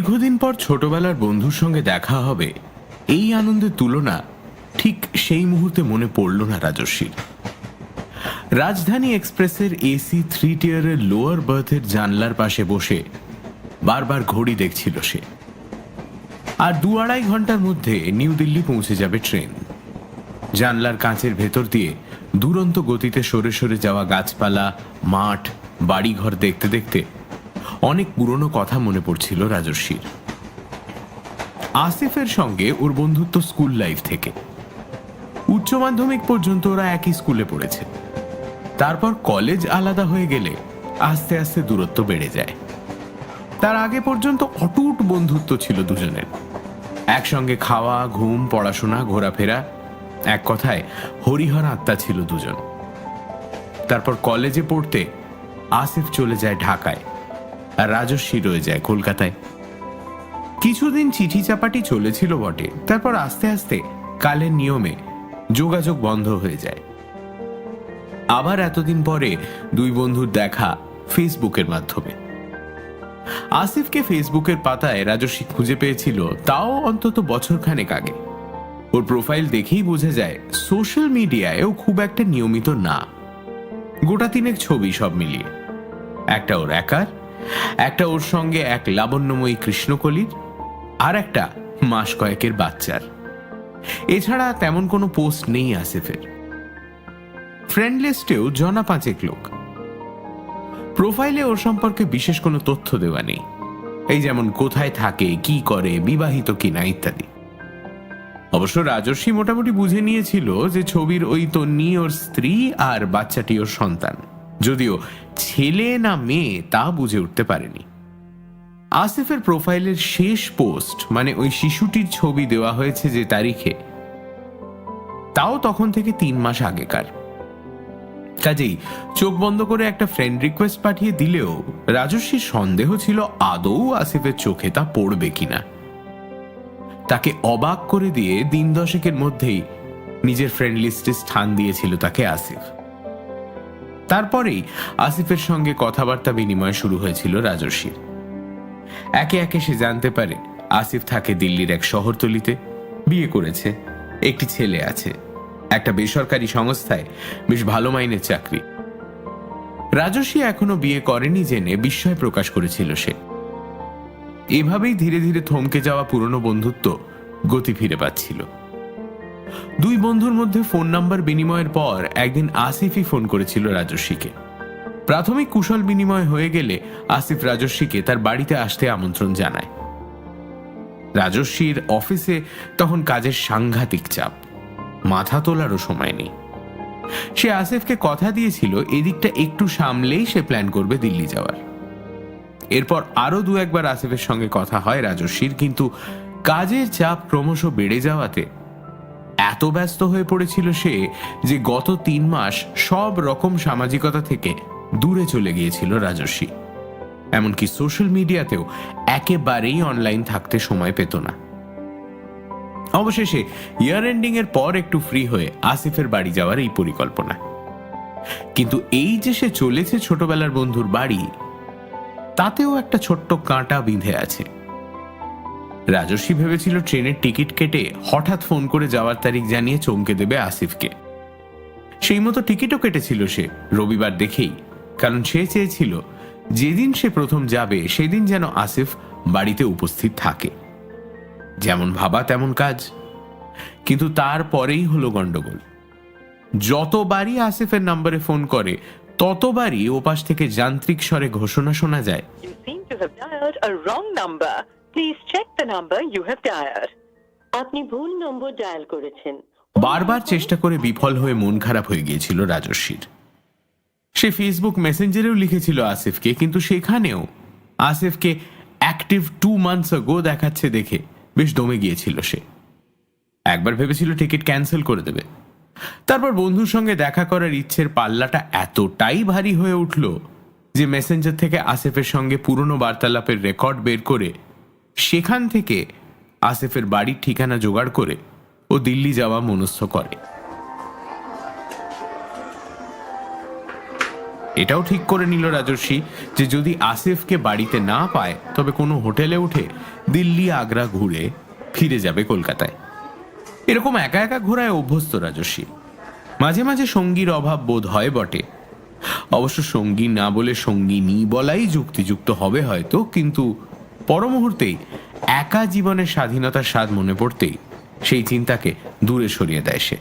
দীর্ঘদিন পর ছোটবেলার বন্ধুর সঙ্গে দেখা হবে, এই আনন্দের তুলনা ঠিক সেই মুহূর্তে মনে পড়ল না রাজস্বীর। রাজধানী এক্সপ্রেসের এসি 3 টিয়ারের লোয়ার বার্থের জানলার পাশে বসে বারবার ঘড়ি দেখছিল সে। আর 2-2.5 ঘন্টার মধ্যে নিউ দিল্লি পৌঁছে যাবে ট্রেন। জানলার কাঁচের ভেতর দিয়ে দুরন্ত গতিতে সরে সরে যাওয়া গাছপালা, মাঠ, বাড়িঘর দেখতে দেখতে অনেক পুরনো কথা মনে পড়ছিল রাজস্বীর। আসিফের সঙ্গে ওর বন্ধুত্ব স্কুল লাইফ থেকে। উচ্চ মাধ্যমিক পর্যন্ত ওরা একই স্কুলে পড়েছে। তারপর কলেজ আলাদা হয়ে গেলে আস্তে আস্তে দূরত্ব বেড়ে যায়। তার আগে পর্যন্ত অটুট বন্ধুত্ব ছিল দুজনের। একসঙ্গে খাওয়া, ঘুম, পড়াশোনা, ঘোরাফেরা, এক কথায় হরিহর আত্মা ছিল দুজন। তারপর কলেজে পড়তে আসিফ চলে যায় ঢাকায়, আর রাজস্বী রয়ে যায় কলকাতায়। কিছুদিন চিঠি চাপাটি চলেছিল বটে, তারপর আস্তে আস্তে কালের নিয়মে যোগাযোগ বন্ধ হয়ে যায়। আবার এতদিন পরে দুই বন্ধুর দেখা ফেসবুকের মাধ্যমে। আসিফকে ফেসবুকের পাতায় রাজস্বী খুঁজে পেয়েছিল, তাও অন্তত বছরখানেক আগে। ওর প্রোফাইল দেখেই বোঝা যায় সোশ্যাল মিডিয়ায় ও খুব একটা নিয়মিত না। গোটা 3 ছবি সব মিলিয়ে, একটা ওর একার, একটা ওর সঙ্গে এক লাবণ্যময়ী কৃষ্ণকলির, আর একটা মাস কয়েকের বাচ্চার। এছাড়া তেমন কোনো পোস্ট নেই আসিফের। ফ্রেন্ড লিস্টেও 5 লোক। প্রোফাইলে ওর সম্পর্কে বিশেষ কোনো তথ্য দেওয়া নেই, এই যেমন কোথায় থাকে, কি করে, বিবাহিত কিনা ইত্যাদি। অবশ্য রাজস্বী মোটামুটি বুঝে নিয়েছিল যে ছবির ওই তন্নি ওর স্ত্রী আর বাচ্চাটি ওর সন্তান, যদিও ছেলে না মেয়ে তা বুঝে উঠতে পারেনি। আসিফের প্রোফাইলের শেষ পোস্ট, মানে ওই শিশুটির ছবি দেওয়া হয়েছে যে তারিখে, তাও তখন থেকে 3 মাস আগেকার। কাজেই চোখ বন্ধ করে একটা ফ্রেন্ড রিকোয়েস্ট পাঠিয়ে দিলেও রাজস্বীর সন্দেহ ছিল আদৌ আসিফের চোখে তা পড়বে কিনা। তাকে অবাক করে দিয়ে 10 দশেকের মধ্যেই নিজের ফ্রেন্ড লিস্টে স্থান দিয়েছিল তাকে আসিফ। তারপরেই আসিফের সঙ্গে কথাবার্তা বিনিময় শুরু হয়েছিল রাজস্বীর। একে একে সে জানতে পারে আসিফ থাকে দিল্লির এক শহরতলিতে, বিয়ে করেছে, একটি ছেলে আছে, একটা বেসরকারি সংস্থায় বেশ ভালো মাইনের চাকরি। রাজস্বী এখনো বিয়ে করেনি জেনে বিস্ময় প্রকাশ করেছিল সে। এভাবেই ধীরে ধীরে থমকে যাওয়া পুরনো বন্ধুত্ব গতি ফিরে পাচ্ছিল। দুই বন্ধুর মধ্যে ফোন নাম্বার বিনিময়ের পর একদিন আসিফই ফোন করেছিল রাজস্বীকে। প্রাথমিক কুশল বিনিময় হয়ে গেলে আসিফ রাজস্বীকে তার বাড়িতে আসতে আমন্ত্রণ জানায়। রাজস্বীর অফিসে তখন কাজের সাংঘাতিক চাপ, মাথা তোলারও সময় নেই। সে আসিফকে কথা দিয়েছিল এদিকটা একটু সামলেই সে প্ল্যান করবে দিল্লি যাওয়ার। এরপর আরো 2-1 বার আসিফের সঙ্গে কথা হয় রাজস্বীর, কিন্তু কাজের চাপ ক্রমশ বেড়ে যাওয়াতে এত ব্যস্ত হয়ে পড়েছিল সে যে গত 3 মাস সব রকম সামাজিকতা থেকে দূরে চলে গিয়েছিল রাজস্বী। এমনকি সোশ্যাল মিডিয়াতেও একেবারেই অনলাইন থাকতে সময় পেত না। অবশেষে ইয়ার এন্ডিং এর পর একটু ফ্রি হয়ে আসিফের বাড়ি যাওয়ার এই পরিকল্পনা। কিন্তু এই যে সে চলেছে ছোটবেলার বন্ধুর বাড়ি, তাতেও একটা ছোট্ট কাঁটা বিঁধে আছে। রাজস্বী ভেবেছিল ট্রেনের টিকিট কেটে হঠাৎ ফোন করে যাওয়ার তারিখ জানিয়ে চমকে দেবে আসিফকে। সেই মতো টিকিটও কেটেছিল সে রবিবার দেখেই, কারণ সে চেয়েছিল যেদিন সে প্রথম যাবে সেদিন যেন আসিফ বাড়িতে উপস্থিত থাকে। যেমন ভাবা তেমন কাজ। কিন্তু তারপরেই হলো গন্ডগোল। যতবারই আসিফের নম্বরে ফোন করে ততবারই ওপাশ থেকে যান্ত্রিক স্বরে ঘোষণা শোনা যায়, You seem to have dialed a wrong number. Please check the number you have dialed. আপনি ভুল নম্বর ডায়াল করেছেন। বারবার চেষ্টা করে বিফল হয়ে মন খারাপ হয়ে গিয়েছিল রাজস্বীর। সে ফেসবুক মেসেঞ্জারেও লিখেছিল আসিফকে, কিন্তু সেখানেও আসিফকে অ্যাক্টিভ 2 months ago দেখাচ্ছে দেখে বেশ দমে গিয়েছিল সে। একবার ভেবেছিল টিকিট ক্যান্সেল করে দেবে। তারপর বন্ধুর সঙ্গে দেখা করার ইচ্ছের পাল্লাটা এতটাই ভারী হয়ে উঠল যে মেসেঞ্জার থেকে আসিফের সঙ্গে পুরনো বার্তালাপের রেকর্ড বের করে সেখান থেকে আসিফের বাড়ির ঠিকানা জোগাড় করে ও দিল্লি যাওয়া মনস্থ করে। এটাও ঠিক করে নিল রাজস্বী যে যদি আসিফকে বাড়িতে না পায় তবে কোনো হোটেলে উঠে দিল্লি আগ্রা ঘুরে ফিরে যাবে কলকাতায়। এরকম একা একা ঘোরায় অভ্যস্ত রাজস্বী। মাঝে মাঝে সঙ্গীর অভাব বোধ হয় বটে, অবশ্য সঙ্গী না বলে সঙ্গিনী বলাই যুক্তিযুক্ত হবে হয়তো, কিন্তু পরমুহূর্তেই একা জীবনের স্বাধীনতার স্বাদ মনে পড়তেই সেই চিন্তাকে দূরে সরিয়ে দেয় সে।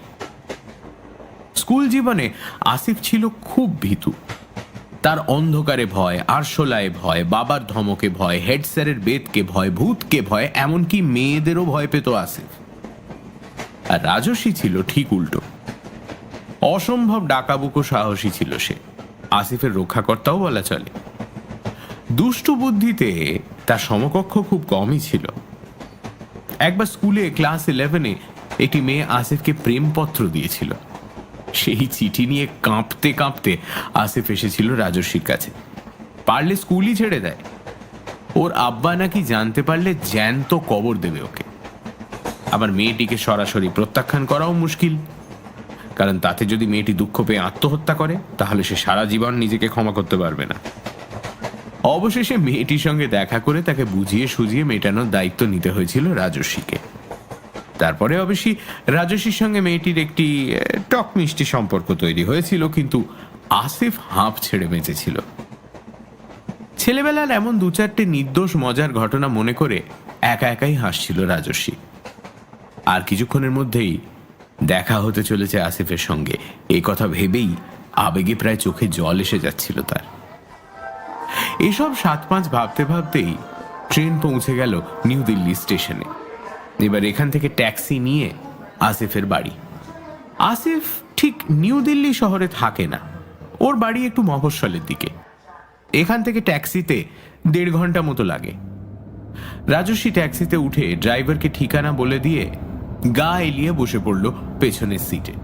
স্কুল জীবনে আসিফ ছিল খুব ভীতু। তার অন্ধকারে ভয়, আরশোলায় ভয়, বাবার ধমকে ভয়, হেড স্যারের বেদকে ভয়, ভূতকে ভয়, এমনকি মেয়েদেরও ভয় পেত আসিফ। আর রাজস্বী ছিল ঠিক উল্টো, অসম্ভব ডাকাবুকো সাহসী ছিল সে, আসিফের রক্ষাকর্তাও বলা চলে। দুষ্টু বুদ্ধিতে তার সমকক্ষ খুব কমই ছিল। একবার স্কুলে ক্লাস 11-এ একটি মেয়ে আসিফকে প্রেমপত্র দিয়েছিল। সেই চিঠি নিয়ে কাঁপতে কাঁপতে আসিফ এসেছিল রাজস্বীর কাছে। পারলে স্কুলই ছেড়ে দেয়, ওর আব্বা নাকি জানতে পারলে জ্যান্ত কবর দেবে ওকে। আবার মেয়েটিকে সরাসরি প্রত্যাখ্যান করাও মুশকিল, কারণ তাতে যদি মেয়েটি দুঃখ পেয়ে আত্মহত্যা করে তাহলে সে সারা জীবন নিজেকে ক্ষমা করতে পারবে না। অবশেষে মেয়েটির সঙ্গে দেখা করে তাকে বুঝিয়ে সুঝিয়ে মেটানোর দায়িত্ব নিতে হয়েছিল রাজস্বীকে। তারপরে অবশ্যই রাজস্বীর সঙ্গে মেয়েটির একটি টক মিষ্টি সম্পর্ক তৈরি হয়েছিল, কিন্তু আসিফ হাঁপ ছেড়ে বেঁচেছিল। ছেলেবেলার এমন দু চারটে নির্দোষ মজার ঘটনা মনে করে একা একাই হাসছিল রাজস্বী। আর কিছুক্ষণের মধ্যেই দেখা হতে চলেছে আসিফের সঙ্গে, এই কথা ভেবেই আবেগে প্রায় চোখে জল এসে যাচ্ছিল তার। এসব 7-5 ভাবতে ভাবতেই ট্রেন পৌঁছে গেল নিউ দিল্লি স্টেশনে। এবার এখান থেকে ট্যাক্সি নিয়ে আসিফের বাড়ি। আসিফ ঠিক নিউ দিল্লি শহরে থাকে না, ওর বাড়ি একটু মফস্বলের দিকে। এখান থেকে ট্যাক্সিতে 1.5 ঘন্টা মতো লাগে। রাজস্বী ট্যাক্সিতে উঠে ড্রাইভারকে ঠিকানা বলে দিয়ে গা এলিয়ে বসে পড়ল পেছনের সিটে।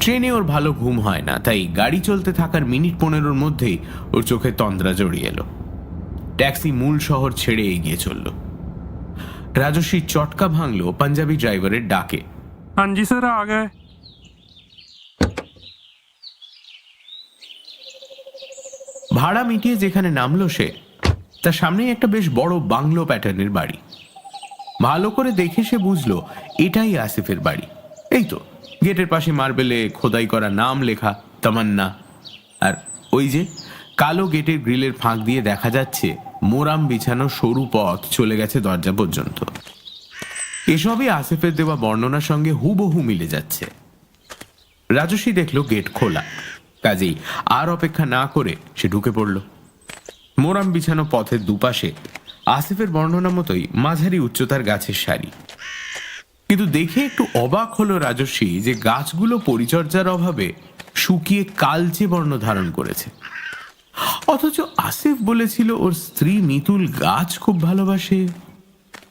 ট্রেনে ওর ভালো ঘুম হয় না, তাই গাড়ি চলতে থাকার মিনিট 15-র মধ্যেই ওর চোখে তন্দ্রা জড়িয়ে এলো। ট্যাক্সি মূল শহর ছেড়ে এগিয়ে চলল। রাজস্বী চটকা ভাঙল পাঞ্জাবি ড্রাইভারের ডাকে। हाँ जी सर आ गए। ভাড়া মিটিয়ে যেখানে নামলো সে, তার সামনেই একটা বেশ বড় বাংলো প্যাটার্নের বাড়ি। ভালো করে দেখে সে বুঝলো এটাই আসিফের বাড়ি। এই তো গেটের পাশে মার্বেলে খোদাই করা নাম লেখা তামান্না, আর ওই যে কালো গেটের গ্রিলের ফাঁক দিয়ে দেখা যাচ্ছে মোরাম বিছানো সরু পথ চলে গেছে দরজা পর্যন্ত। এসবই আসিফের দেওয়া বর্ণনার সঙ্গে হুবহু মিলে যাচ্ছে। রাজস্বী দেখলো গেট খোলা, কাজেই আর অপেক্ষা না করে সে ঢুকে পড়ল। মোরাম বিছানো পথের দুপাশে আসিফের বর্ণনা মতোই মাঝারি উচ্চতার গাছের সারি। কিন্তু দেখে একটু অবাক হলো রাজস্বী যে গাছগুলো পরিচর্যার অভাবে শুকিয়ে কালচে বর্ণ ধারণ করেছে, অথচ আসিফ বলেছিল ওর স্ত্রী মিতুল গাছ খুব ভালোবাসে।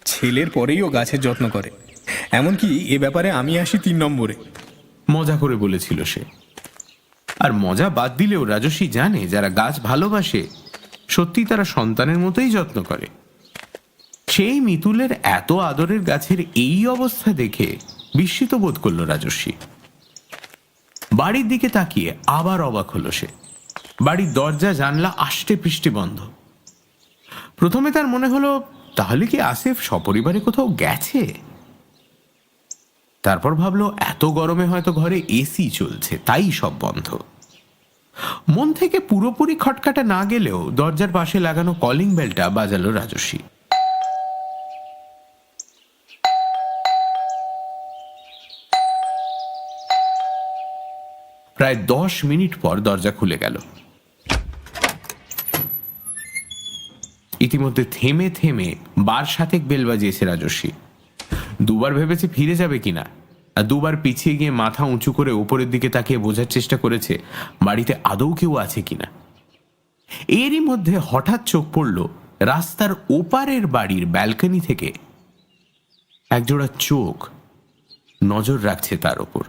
ছেলের পরেই ও গাছের যত্ন করে, এমনকি এ ব্যাপারে আমি আসি 3 নম্বরে। মজা করে বলেছিল সে। আর মজা বাদ দিলেও রাজস্বী জানে যারা গাছ ভালোবাসে সত্যি তারা সন্তানের মতোই যত্ন করে। সেই মিতুলের এত আদরের গাছের এই অবস্থা দেখে বিস্মিত বোধ করল রাজস্বী। বাড়ির দিকে তাকিয়ে আবার অবাক হলো সে। বাড়ির দরজা জানলা আষ্টে পৃষ্ঠে বন্ধ। প্রথমে তার মনে হলো তাহলে কি আসিফ সপরিবারে কোথাও গেছে। তারপর ভাবলো এত গরমে হয়তো ঘরে এসি চলছে, তাই সব বন্ধ। মন থেকে পুরোপুরি খটকাটা না গেলেও দরজার পাশে লাগানো কলিং বেলটা বাজালো রাজস্বী। প্রায় 10 মিনিট পর দরজা খুলে গেল। ইতিমধ্যে থেমে থেমে 12 বেল বাজিয়েছে রাজস্বী। দুবার ভেবেছে ফিরে যাবে কিনা, আর দুবার পিছিয়ে গিয়ে মাথা উঁচু করে উপরের দিকে তাকিয়ে বোঝার চেষ্টা করেছে বাড়িতে আদৌ কেউ আছে কিনা। এরই মধ্যে হঠাৎ চোখ পড়ল রাস্তার ওপারের বাড়ির ব্যালকনি থেকে একজোড়া চোখ নজর রাখছে তার ওপর।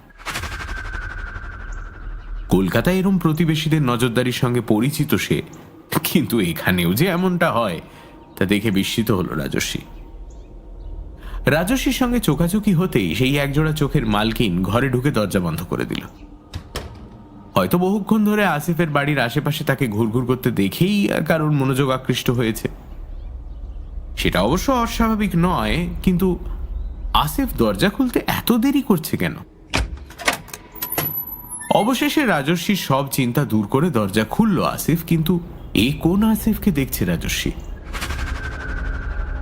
কলকাতায় এরম প্রতিবেশীদের নজরদারির সঙ্গে পরিচিত সে, কিন্তু এখানেও যে এমনটা হয় তা দেখে বিস্মিত হলো রাজস্বী। রাজস্বীর সঙ্গে চোখাচোখি হতেই সেই একজোড়া চোখের মালকিন ঘরে ঢুকে দরজা বন্ধ করে দিল। হয়তো বহুক্ষণ ধরে আসিফের বাড়ির আশেপাশে তাকে ঘুরঘুর করতে দেখেই কারোর মনোযোগ আকৃষ্ট হয়েছে। সেটা অবশ্য অস্বাভাবিক নয়, কিন্তু আসিফ দরজা খুলতে এত দেরি করছে কেন? অবশেষে রাজস্বীর সব চিন্তা দূর করে দরজা খুলল আসিফ, কিন্তু এই কোন আসিফকে দেখছে রাজস্বী?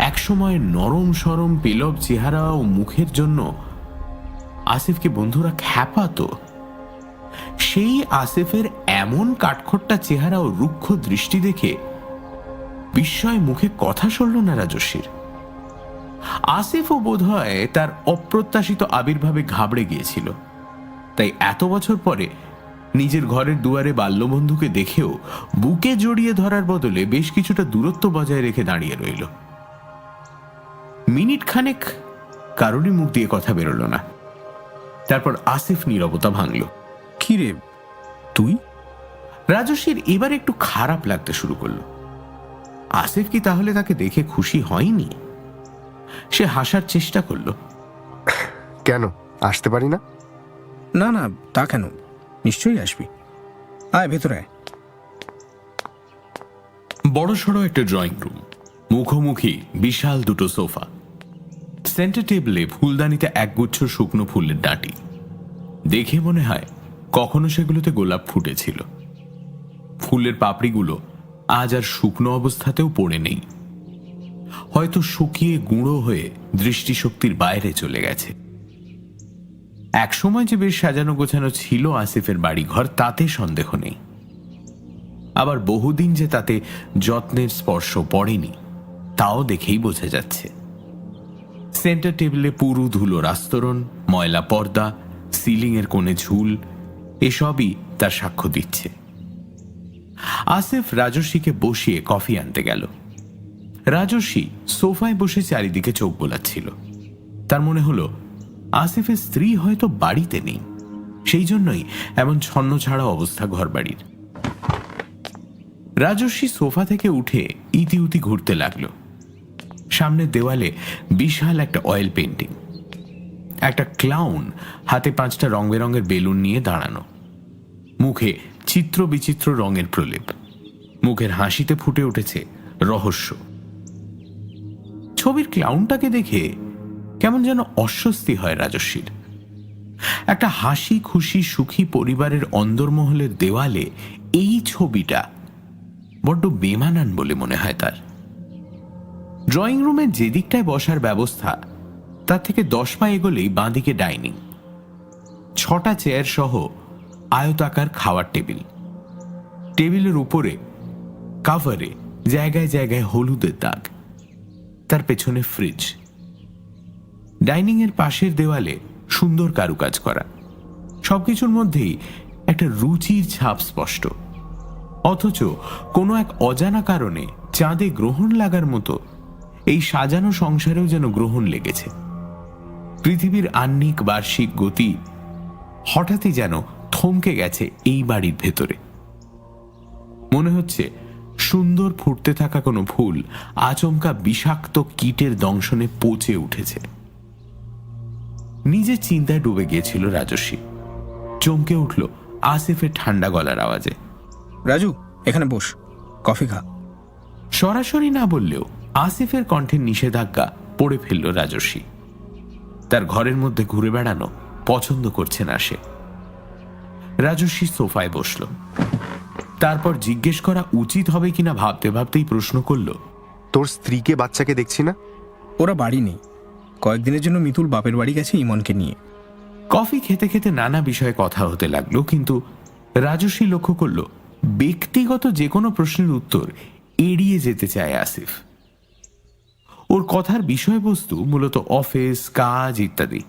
একসময় নরম সরম পেলব চেহারা ও মুখের জন্য আসিফকে বন্ধুরা খ্যাপাতো, সেই আসিফের এমন কাঠখোট্টা চেহারা ও রুক্ষ দৃষ্টি দেখে বিস্ময় মুখে কথা সরল না রাজস্বীর। আসিফও বোধহয় তার অপ্রত্যাশিত আবির্ভাবে ঘাবড়ে গিয়েছিল, তাই এত বছর পরে নিজের ঘরের দুয়ারে বাল্যবন্ধুকে দেখেও বুকে জড়িয়ে ধরার বদলে বেশ কিছুটা দূরত্ব বজায় রেখে দাঁড়িয়ে রইল। মিনিট খানেক কারোরই মুখ দিয়ে কথা বেরোল না। তারপর আসিফ নীরবতা ভাঙল। কি রে তুই? রাজস্বীর এবার একটু খারাপ লাগতে শুরু করলো। আসিফ কি তাহলে তাকে দেখে খুশি হয়নি? সে হাসার চেষ্টা করলো। কেন আসতে পারি না? না না, তা কেন, নিশ্চয়ই আসবি, আয় ভেতরে আয়। বড়সড় একটা ড্রয়িং রুম, মুখোমুখি বিশাল দুটো সোফা, সেন্টার টেবিলে ফুলদানিতে একগুচ্ছ শুকনো ফুলের ডাঁটি। দেখে মনে হয় কখনো সেগুলোতে গোলাপ ফুটেছিল। ফুলের পাপড়িগুলো আজ আর শুকনো অবস্থাতেও পড়ে নেই, হয়তো শুকিয়ে গুঁড়ো হয়ে দৃষ্টিশক্তির বাইরে চলে গেছে। একসময় যে বেশ সাজানো গোছানো ছিল আসিফের বাড়িঘর, তাতে সন্দেহ নেই। আবার বহুদিন যে তাতে যত্নের স্পর্শ পড়েনি, তাও দেখেই বোঝা যাচ্ছে। সেন্টার টেবিলে পুরু ধুলোর আস্তরণ, ময়লা পর্দা, সিলিং এর কোণে ঝুল, এসবই তার সাক্ষ্য দিচ্ছে। আসিফ রাজস্বীকে বসিয়ে কফি আনতে গেল। রাজস্বী সোফায় বসে চারিদিকে চোখ বোলাচ্ছিল। তার মনে হলো আসিফের স্ত্রী হয়তো বাড়িতে নেই, সেই জন্যই এমন ছন্ন ছাড়া অবস্থা ঘরবাড়ির। রাজস্বী সোফা থেকে উঠে ইতিউতি ঘুরতে লাগলো। সামনের দেওয়ালে বিশাল একটা অয়েল পেন্টিং, একটা ক্লাউন হাতে 5টা রং বেরঙের বেলুন নিয়ে দাঁড়ানো, মুখে চিত্র বিচিত্র রঙের প্রলেপ, মুখের হাসিতে ফুটে উঠেছে রহস্য। ছবির ক্লাউনটাকে দেখে কেমন যেন অস্বস্তি হয় রাজস্বীর। একটা হাসি খুশি সুখী পরিবারের অন্দরমহলের দেওয়ালে এই ছবিটা বড্ড বেমানান বলে মনে হয় তার। ড্রয়িং রুমের যে দিকটায় বসার ব্যবস্থা, তার থেকে 10 পা এগোলেই বাঁদিকে ডাইনিং, 6টা চেয়ার সহ আয়তাকার খাওয়ার টেবিল। টেবিলের উপরে কাভারে জায়গায় জায়গায় হলুদের দাগ, তার পেছনে ফ্রিজ। ডাইনিং এর পাশের দেওয়ালে সুন্দর কারুকাজ করা, সবকিছুর মধ্যেই একটা রুচির ছাপ স্পষ্ট। অথচ কোনো এক অজানা কারণে চাঁদে গ্রহণ লাগার মতো এই সাজানো সংসারেও যেন গ্রহণ লেগেছে। পৃথিবীর আহ্নিক বার্ষিক গতি হঠাৎই যেন থমকে গেছে এই বাড়ির ভেতরে। মনে হচ্ছে সুন্দর ফুটতে থাকা কোনো ফুল আচমকা বিষাক্ত কীটের দংশনে পচে উঠেছে। নিজের চিন্তায় ডুবে গিয়েছিল রাজস্বী। চমকে উঠল আসিফের ঠান্ডা গলার আওয়াজে। রাজু, এখানে বস, কফি খা। সরাসরি না বললেও আসিফের কণ্ঠের নিষেধাজ্ঞা পড়ে ফেলল রাজস্বী। তার ঘরের মধ্যে ঘুরে বেড়ানো পছন্দ করছে না সে। রাজস্বী সোফায় বসল। তারপর জিজ্ঞেস করা উচিত হবে কিনা ভাবতে ভাবতেই প্রশ্ন করল, তোর স্ত্রীকে বাচ্চাকে দেখছি না? ওরা বাড়ি নেই, কয়েকদিনের জন্য মিতুল বাপের বাড়ি গেছে ইমনকে নিয়ে। কফি খেতে খেতে নানা বিষয়ে কথা হতে লাগলো, কিন্তু রাজস্বী লক্ষ্য করল ব্যক্তিগত যে কোনো প্রশ্নের উত্তর এড়িয়ে যেতে চায় আসিফ। ওর কথার বিষয়বস্তু মূলত অফিস, কাজ ইত্যাদি।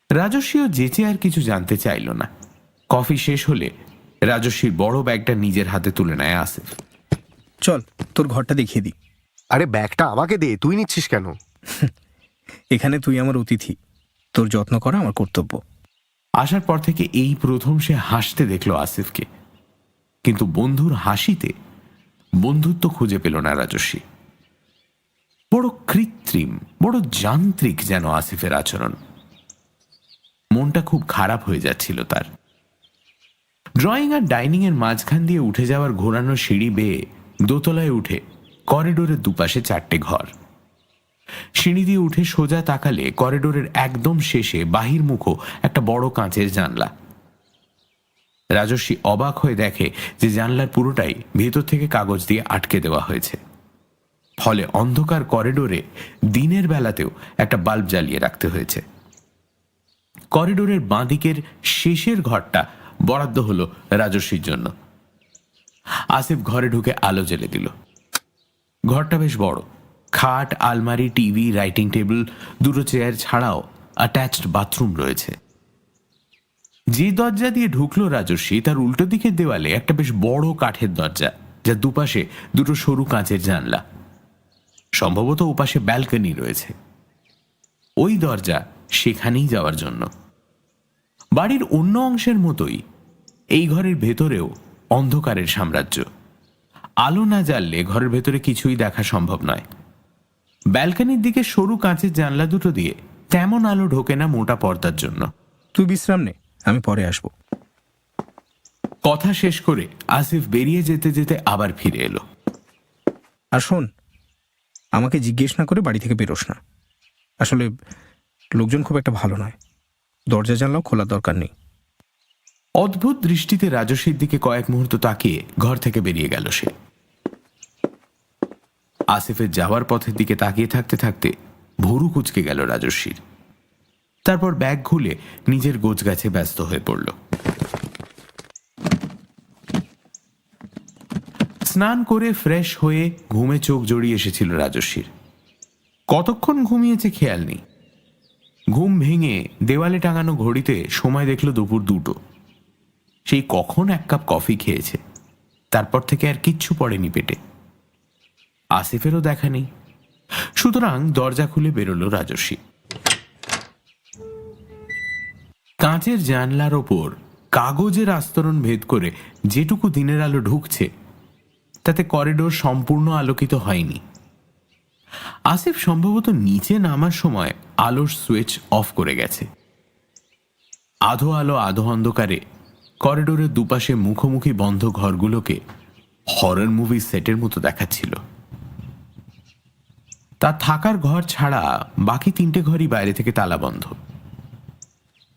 রাজস্বীও যেচে আর কিছু জানতে চাইল না। কফি শেষ হলে রাজস্বীর বড় ব্যাগটা নিজের হাতে তুলে নেয় আসিফ। চল তোর ঘরটা দেখিয়ে দিই। আরে ব্যাগটা আমাকে দে, তুই নিচ্ছিস কেন? এখানে তুই আমার অতিথি, তোর যত্ন করা আমার কর্তব্য। আসার পর থেকে এই প্রথম সে হাসতে দেখলো আসিফকে, কিন্তু বন্ধুর হাসিতে বন্ধুত্ব খুঁজে পেল না রাজস্বী। বড় কৃত্রিম, বড় যান্ত্রিক যেন আসিফের আচরণ। মনটা খুব খারাপ হয়ে যাচ্ছিল তার। ড্রয়িং আর ডাইনিং এর মাঝখান দিয়ে উঠে যাওয়ার ঘোরানো সিঁড়ি বেয়ে দোতলায় উঠে করিডোরের দুপাশে 4টে ঘর। সিঁড়ি দিয়ে উঠে সোজা তাকালে করিডোরের একদম শেষে বাহির্মুখো একটা বড় কাঁচের জানলা। রাজস্বী অবাক হয়ে দেখে যে জানলার পুরোটাই ভেতর থেকে কাগজ দিয়ে আটকে দেওয়া হয়েছে, ফলে অন্ধকার করিডোরে দিনের বেলাতেও একটা বাল্ব জ্বালিয়ে রাখতে হয়েছে। করিডোরের বাঁদিকের শেষের ঘরটা বরাদ্দ হলো রাজস্বীর জন্য। আসিফ ঘরে ঢুকে আলো জ্বেলে দিল। ঘরটা বেশ বড়, খাট, আলমারি, টিভি, রাইটিং টেবিল, 2টো চেয়ার ছাড়াও অ্যাটাচড বাথরুম রয়েছে। যে দরজা দিয়ে ঢুকলো রাজস্বী, তার উল্টো দিকের দেওয়ালে একটা বেশ বড় কাঠের দরজা, যার দুপাশে 2টো সরু কাঁচের জানলা। সম্ভবত ওপাশে ব্যালকনি রয়েছে। ওই দরজা সেখানেই যাওয়ার জন্য। বাড়ির অন্য অংশের মতোই এই ঘরের ভেতরেও অন্ধকারের সাম্রাজ্য। আলো না জ্বাললে ঘরের ভেতরে কিছুই দেখা সম্ভব নয়। ব্যালকনির দিকে সরু কাঁচের জানলা দুটো দিয়ে তেমন আলো ঢোকে না মোটা পর্দার জন্য। তুই বিশ্রাম নে, আমি পরে আসবো। কথা শেষ করে আসিফ বেরিয়ে যেতে যেতে আবার ফিরে এলো। আর শোন, আমাকে জিজ্ঞেস না করে বাড়ি থেকে বেরোস না। আসলে লোকজন খুব একটা ভালো নয়, দরজা জানলাও খোলার দরকার নেই। অদ্ভুত দৃষ্টিতে রাজস্বীর দিকে কয়েক মুহূর্ত তাকিয়ে ঘর থেকে বেরিয়ে গেল সে। আসিফের যাওয়ার পথের দিকে তাকিয়ে থাকতে থাকতে ভুরু কুঁচকে গেল রাজস্বীর। তারপর ব্যাগ খুলে নিজের গোছগাছে ব্যস্ত হয়ে পড়ল। স্নান করে ফ্রেশ হয়ে ঘুমে চোখ জড়িয়ে এসেছিল রাজস্বীর। কতক্ষণ ঘুমিয়েছে খেয়াল নেই। ঘুম ভেঙে দেওয়ালে টাঙানো ঘড়িতে সময় দেখল দুপুর 2টো। সেই কখন 1 কাপ কফি খেয়েছে, তারপর থেকে আর কিচ্ছু পড়েনি পেটে। আসিফেরও দেখা নেই। সুতরাং দরজা খুলে বেরোলো রাজস্বী। কাঁচের জানলার ওপর কাগজের আস্তরণ ভেদ করে যেটুকু দিনের আলো ঢুকছে, তাতে করিডোর সম্পূর্ণ আলোকিত হয়নি। আসিফ সম্ভবত নিচে নামার সময় আলোর সুইচ অফ করে গেছে। আধো আলো আধো অন্ধকারে করিডোরের দুপাশে মুখোমুখি বন্ধ ঘরগুলোকে হরর মুভি সেটের মতো দেখাচ্ছিল। তার থাকার ঘর ছাড়া বাকি 3টে ঘরই বাইরে থেকে তালাবন্ধ।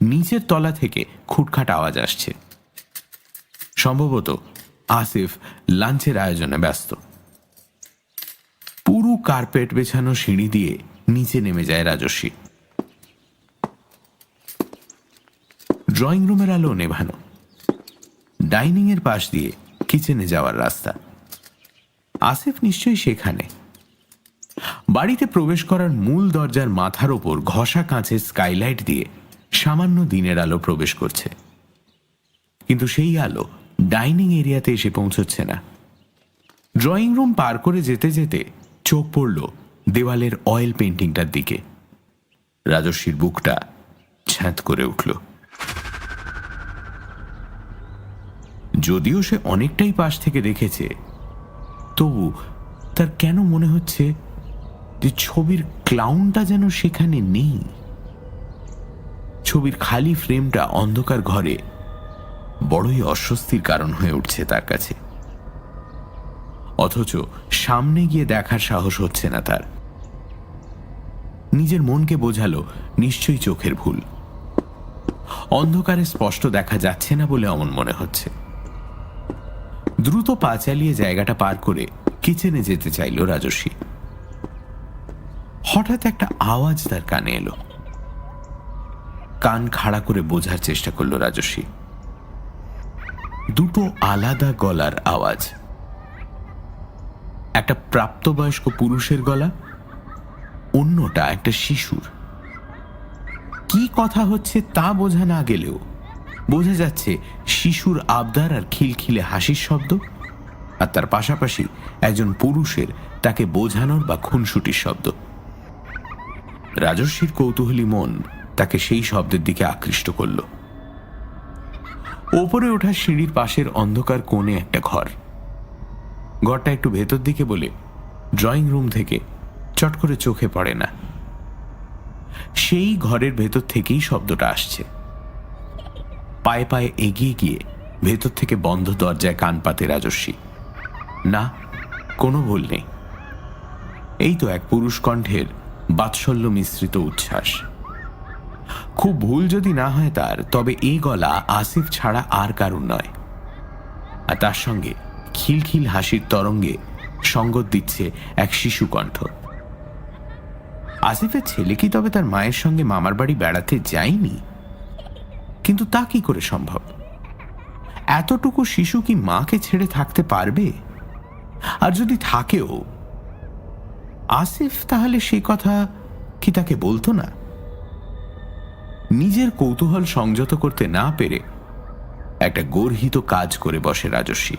নিচের তলা থেকে খুটখাট আওয়াজ আসছে। সম্ভবত আসিফ লাঞ্চের আয়োজনে ব্যস্ত। পুরো কার্পেট বেছানো সিঁড়ি দিয়ে নিচে নেমে যায় রাজস্বী। ড্রয়িং রুমের আলো নেভানো। ডাইনিং এর পাশ দিয়ে কিচেনে যাওয়ার রাস্তা। আসিফ নিশ্চয়ই সেখানে। বাড়িতে প্রবেশ করার মূল দরজার মাথার ওপর ঘষা কাঁচের স্কাইলাইট দিয়ে সামান্য দিনের আলো প্রবেশ করছে, কিন্তু সেই আলো ডাইনিং এরিয়াতে এসে পৌঁছচ্ছে না। ড্রয়িং রুম পার করে যেতে যেতে চোখ পড়ল দেওয়ালের অয়েল পেন্টিংটার দিকে। রাজস্বীর বুকটা ছ্যাঁত করে উঠল। যদিও সে অনেকটাই পাশ থেকে দেখেছে, তবু তার কেন মনে হচ্ছে যে ছবির ক্লাউনটা যেন সেখানে নেই। ছবির খালি ফ্রেমটা অন্ধকার ঘরে বড়ই অস্বস্তির কারণ হয়ে উঠছে তার কাছে। অথচ সামনে গিয়ে দেখার সাহস হচ্ছে না তার। নিজের মনকে বোঝালো নিশ্চয়ই চোখের ভুল, অন্ধকারে স্পষ্ট দেখা যাচ্ছে না বলে অমন মনে হচ্ছে। দ্রুত পা চালিয়ে জায়গাটা পার করে কিচেনে যেতে চাইল রাজস্বী। হঠাৎ একটা আওয়াজ তার কানে এলো। কান খাড়া করে বোঝার চেষ্টা করল রাজস্বী। 2টো আলাদা গলার আওয়াজ। একটা প্রাপ্তবয়স্ক পুরুষের গলা, অন্যটা একটা শিশুর। কি কথা হচ্ছে তা বোঝা না গেলেও বোঝা যাচ্ছে শিশুর আবদার আর খিলখিলে হাসির শব্দ, আর তার পাশাপাশি একজন পুরুষের তাকে বোঝানোর বা খুনসুটির শব্দ। রাজস্বীর কৌতূহলী মন তাকে সেই শব্দের দিকে আকৃষ্ট করল। ওপরে ওঠা সিঁড়ির পাশের অন্ধকার কোণে একটা ঘর। ঘরটা একটু ভেতর দিকে বলে ড্রয়িং রুম থেকে চট করে চোখে পড়ে না। সেই ঘরের ভেতর থেকেই শব্দটা আসছে। পায়ে পায়ে এগিয়ে গিয়ে ভেতর থেকে বন্ধ দরজায় কান পাতে রাজস্বী। না, কোনো ভুল নেই। এই তো এক পুরুষ কণ্ঠের বাৎসল্য মিশ্রিত উচ্ছ্বাস। খুব ভুল যদি না হয় তার, তবে এই গলা আসিফ ছাড়া আর কারণ নয়। আর তার সঙ্গে খিলখিল হাসির তরঙ্গে সঙ্গত দিচ্ছে এক শিশু কণ্ঠ। আসিফের ছেলে কি তবে তার মায়ের সঙ্গে মামার বাড়ি বেড়াতে যায়নি? কিন্তু তা কি করে সম্ভব? এতটুকু শিশু কি মাকে ছেড়ে থাকতে পারবে? আর যদি থাকেও, আসিফ তাহলে সেই কথা কি তাকে বলতো না? নিজের কৌতূহল সংযত করতে না পেরে একটা গর্হিত কাজ করে বসে রাজস্বী।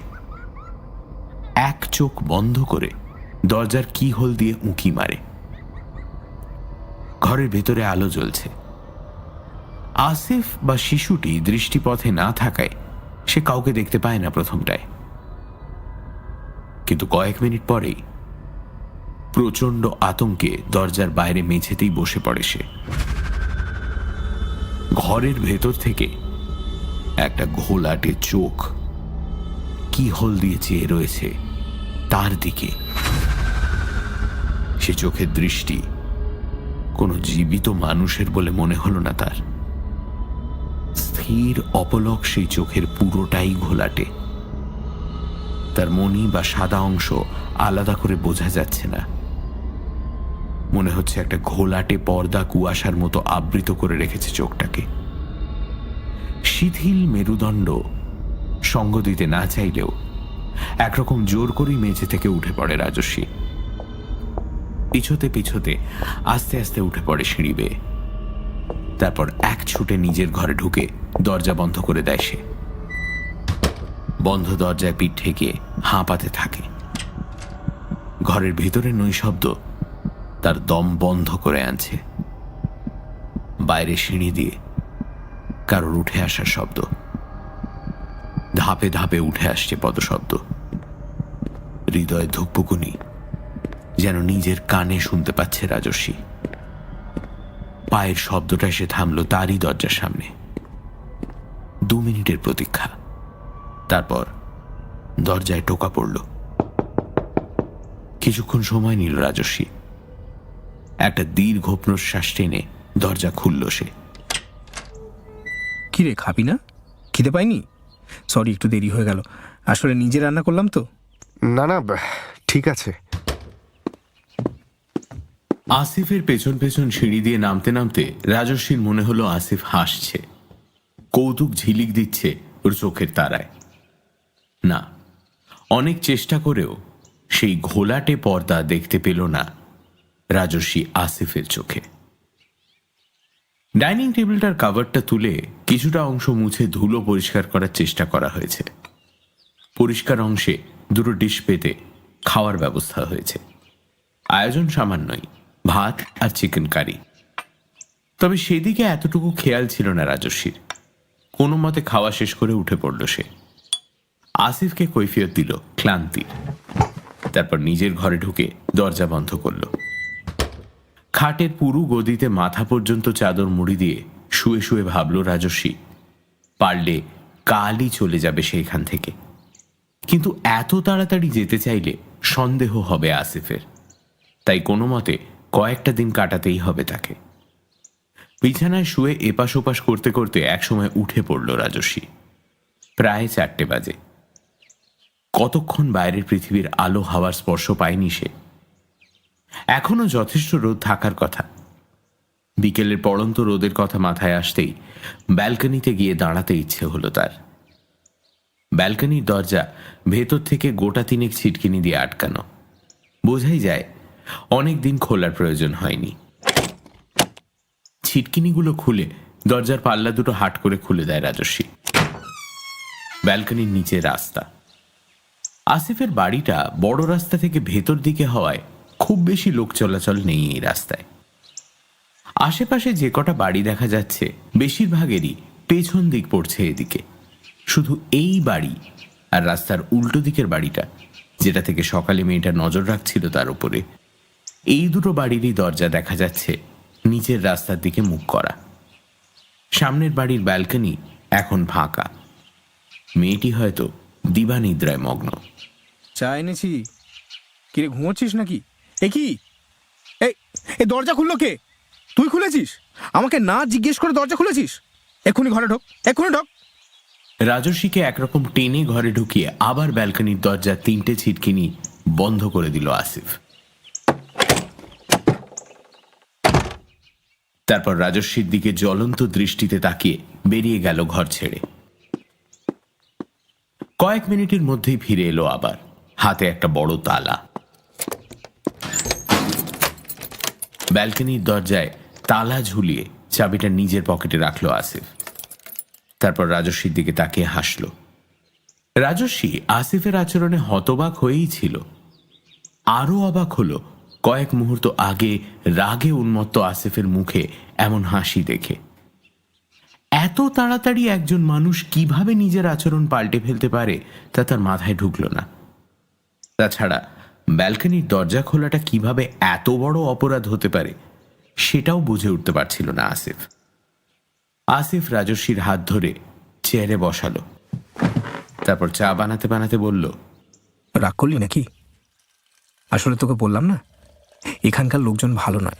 এক চোখ বন্ধ করে দরজার কি হোল দিয়ে উঁকি মারে। ঘরের ভেতরে আলো জ্বলছে। আসিফ বা শিশুটি দৃষ্টিপথে না থাকায় সে কাউকে দেখতে পায় না প্রথমটায়। কিন্তু কয়েক মিনিট পরেই প্রচন্ড আতঙ্কে দরজার বাইরে মেঝেতেই বসে পড়ে সে। ঘরের ভেতর থেকে একটা ঘোলাটে চোখ কি হোল দিয়ে চেয়ে রয়েছে তার দিকে। সে চোখের দৃষ্টি কোনো জীবিত মানুষের বলে মনে হলো না তার। স্থির অপলক সেই চোখের পুরোটাই ঘোলাটে। তার মণি বা সাদা অংশ আলাদা করে বোঝা যাচ্ছে না। মনে হচ্ছে একটা ঘোলাটে পর্দা কুয়াশার মতো আবৃত করে রেখেছে চোখটাকে। শিথিল মেরুদণ্ড সঙ্গ দিতে না চাইলেও একরকম জোর করেই মেঝে থেকে উঠে পড়ে রাজস্বী। পিছতে পিছতে আস্তে আস্তে উঠে পড়ে সিঁড়ি বেয়ে। তারপর এক ছুটে নিজের ঘরে ঢুকে দরজা বন্ধ করে দেয় সে। বন্ধ দরজায় পিঠ ঠেকে হাঁপাতে থাকে। ঘরের ভেতরে নৈশব্দ তার দম বন্ধ করে আনছে। বাইরে সিঁড়ি দিয়ে কারোর উঠে আসার শব্দ। ধাপে ধাপে উঠে আসছে পদশব্দ। হৃদয় ধুকপুকুনি যেন নিজের কানে শুনতে পাচ্ছে রাজস্বী। পায়ের শব্দটা এসে থামলো তারই দরজার সামনে। 2 মিনিটের প্রতীক্ষা। তারপর দরজায় টোকা পড়ল। কিছুক্ষণ সময় নিল রাজস্বী। একটা দীর্ঘ প্রশ্বাস টেনে দরজা খুলল সে। কি রে, খাবি না? খিদে পাইনি? সরি, একটু দেরি হয়ে গেল। আসলে নিজে রান্না করলাম তো। না না, ঠিক আছে। আসিফের পেছন পেছন সিঁড়ি দিয়ে নামতে নামতে রাজস্বীর মনে হলো আসিফ হাসছে, কৌতুক ঝিলিক দিচ্ছে ওর চোখের তারায়। না, অনেক চেষ্টা করেও সেই ঘোলাটে পর্দা দেখতে পেল না রাজস্বী আসিফের চোখে। ডাইনিং টেবিলটার কাভারটা তুলে কিছুটা অংশ মুছে ধুলো পরিষ্কার করার চেষ্টা করা হয়েছে। পরিষ্কার অংশে 2 ডিশ পেতে খাওয়ার ব্যবস্থা হয়েছে। আয়োজন সামান্যই, ভাত আর চিকেন কারি। তবে সেদিকে এতটুকু খেয়াল ছিল না রাজস্বীর। কোনো মতে খাওয়া শেষ করে উঠে পড়ল সে। আসিফকে কৈফিয়ত দিল ক্লান্তির। তারপর নিজের ঘরে ঢুকে দরজা বন্ধ করল। খাটের পুরু গদিতে মাথা পর্যন্ত চাদর মুড়ি দিয়ে শুয়ে শুয়ে ভাবল রাজস্বী, পারলে কালই চলে যাবে সেইখান থেকে। কিন্তু এত তাড়াতাড়ি যেতে চাইলে সন্দেহ হবে আসিফের। তাই কোনো মতে কয়েকটা দিন কাটাতেই হবে তাকে। বিছানায় শুয়ে এপাশ ওপাশ করতে করতে একসময় উঠে পড়ল রাজস্বী। প্রায় 4টে বাজে। কতক্ষণ বাইরের পৃথিবীর আলো হাওয়ার স্পর্শ পায়নি সে। এখনো যথেষ্ট রোদ থাকার কথা। বিকেলের পড়ন্ত রোদের কথা মাথায় আসতেই ব্যালকনিতে গিয়ে দাঁড়াতে ইচ্ছে হলো তার। ব্যালকনির দরজা ভেতর থেকে গোটা 3 ছিটকিনি দিয়ে আটকানো। বোঝাই যায় অনেক দিন খোলার প্রয়োজন হয়নি। ছিটকিনিগুলো খুলে দরজার পাল্লা দুটো হাট করে খুলে দেয় রাজস্বী। ব্যালকনির নিচে রাস্তা। আসিফের বাড়িটা বড় রাস্তা থেকে ভেতর দিকে হওয়ায় খুব বেশি লোক চলাচল নেই এই রাস্তায়। আশেপাশে যে কটা বাড়ি দেখা যাচ্ছে বেশিরভাগেরই পেছন দিক পড়ছে এদিকে। শুধু এই বাড়ি আর রাস্তার উল্টো দিকের বাড়িটা, যেটা থেকে সকালে মেয়েটা নজর রাখছিল তার উপরে, এই দুটো বাড়িরই দরজা দেখা যাচ্ছে নিচের রাস্তার দিকে মুখ করা। সামনের বাড়ির ব্যালকনি এখন ফাঁকা। মেয়েটি হয়তো দিবানিদ্রায় মগ্ন। চা এনেছি। কিরে, ঘুমোচ্ছিস নাকি? এ কি, এই এই দরজা খুললো কে? তুই খুলেছিস? আমাকে না জিজ্ঞেস করে দরজা খুলেছিস? এক্ষুনি ঘরে ঢোক, এক্ষুনি ঢোক। রাজস্বীকে একরকম টেনে ঘরে ঢুকিয়ে আবার ব্যালকনির দরজা 3টে ছিটকিনি বন্ধ করে দিল আসিফ। তারপর রাজস্বীর দিকে জ্বলন্ত দৃষ্টিতে তাকিয়ে বেরিয়ে গেল ঘর ছেড়ে। কয়েক মিনিটের মধ্যেই ফিরে এলো আবার, হাতে একটা বড় তালা। ব্যালকনির দরজায় তালা ঝুলিয়ে চাবিটা নিজের পকেটে রাখলো আসিফ। তারপর রাজস্বীর দিকে তাকিয়ে হাসল। রাজস্বী আসিফের আচরণে হতবাক হয়েই ছিল। আরো অবাক হলো কয়েক মুহূর্ত আগে রাগে উন্মত্ত আসিফের মুখে এমন হাসি দেখে। এত তাড়াতাড়ি একজন মানুষ কিভাবে নিজের আচরণ পাল্টে ফেলতে পারে তা তার মাথায় ঢুকল না। তাছাড়া ব্যালকনির দরজা খোলাটা কিভাবে এত বড় অপরাধ হতে পারে সেটাও বুঝে উঠতে পারছিল না আসিফ। আসিফ রাজস্বীর হাত ধরে চেয়ারে বসালো। তারপর চা বানাতে বানাতে বলল, রাগ করলি নাকি? আসলে তোকে বললাম না, এখানকার লোকজন ভালো নয়।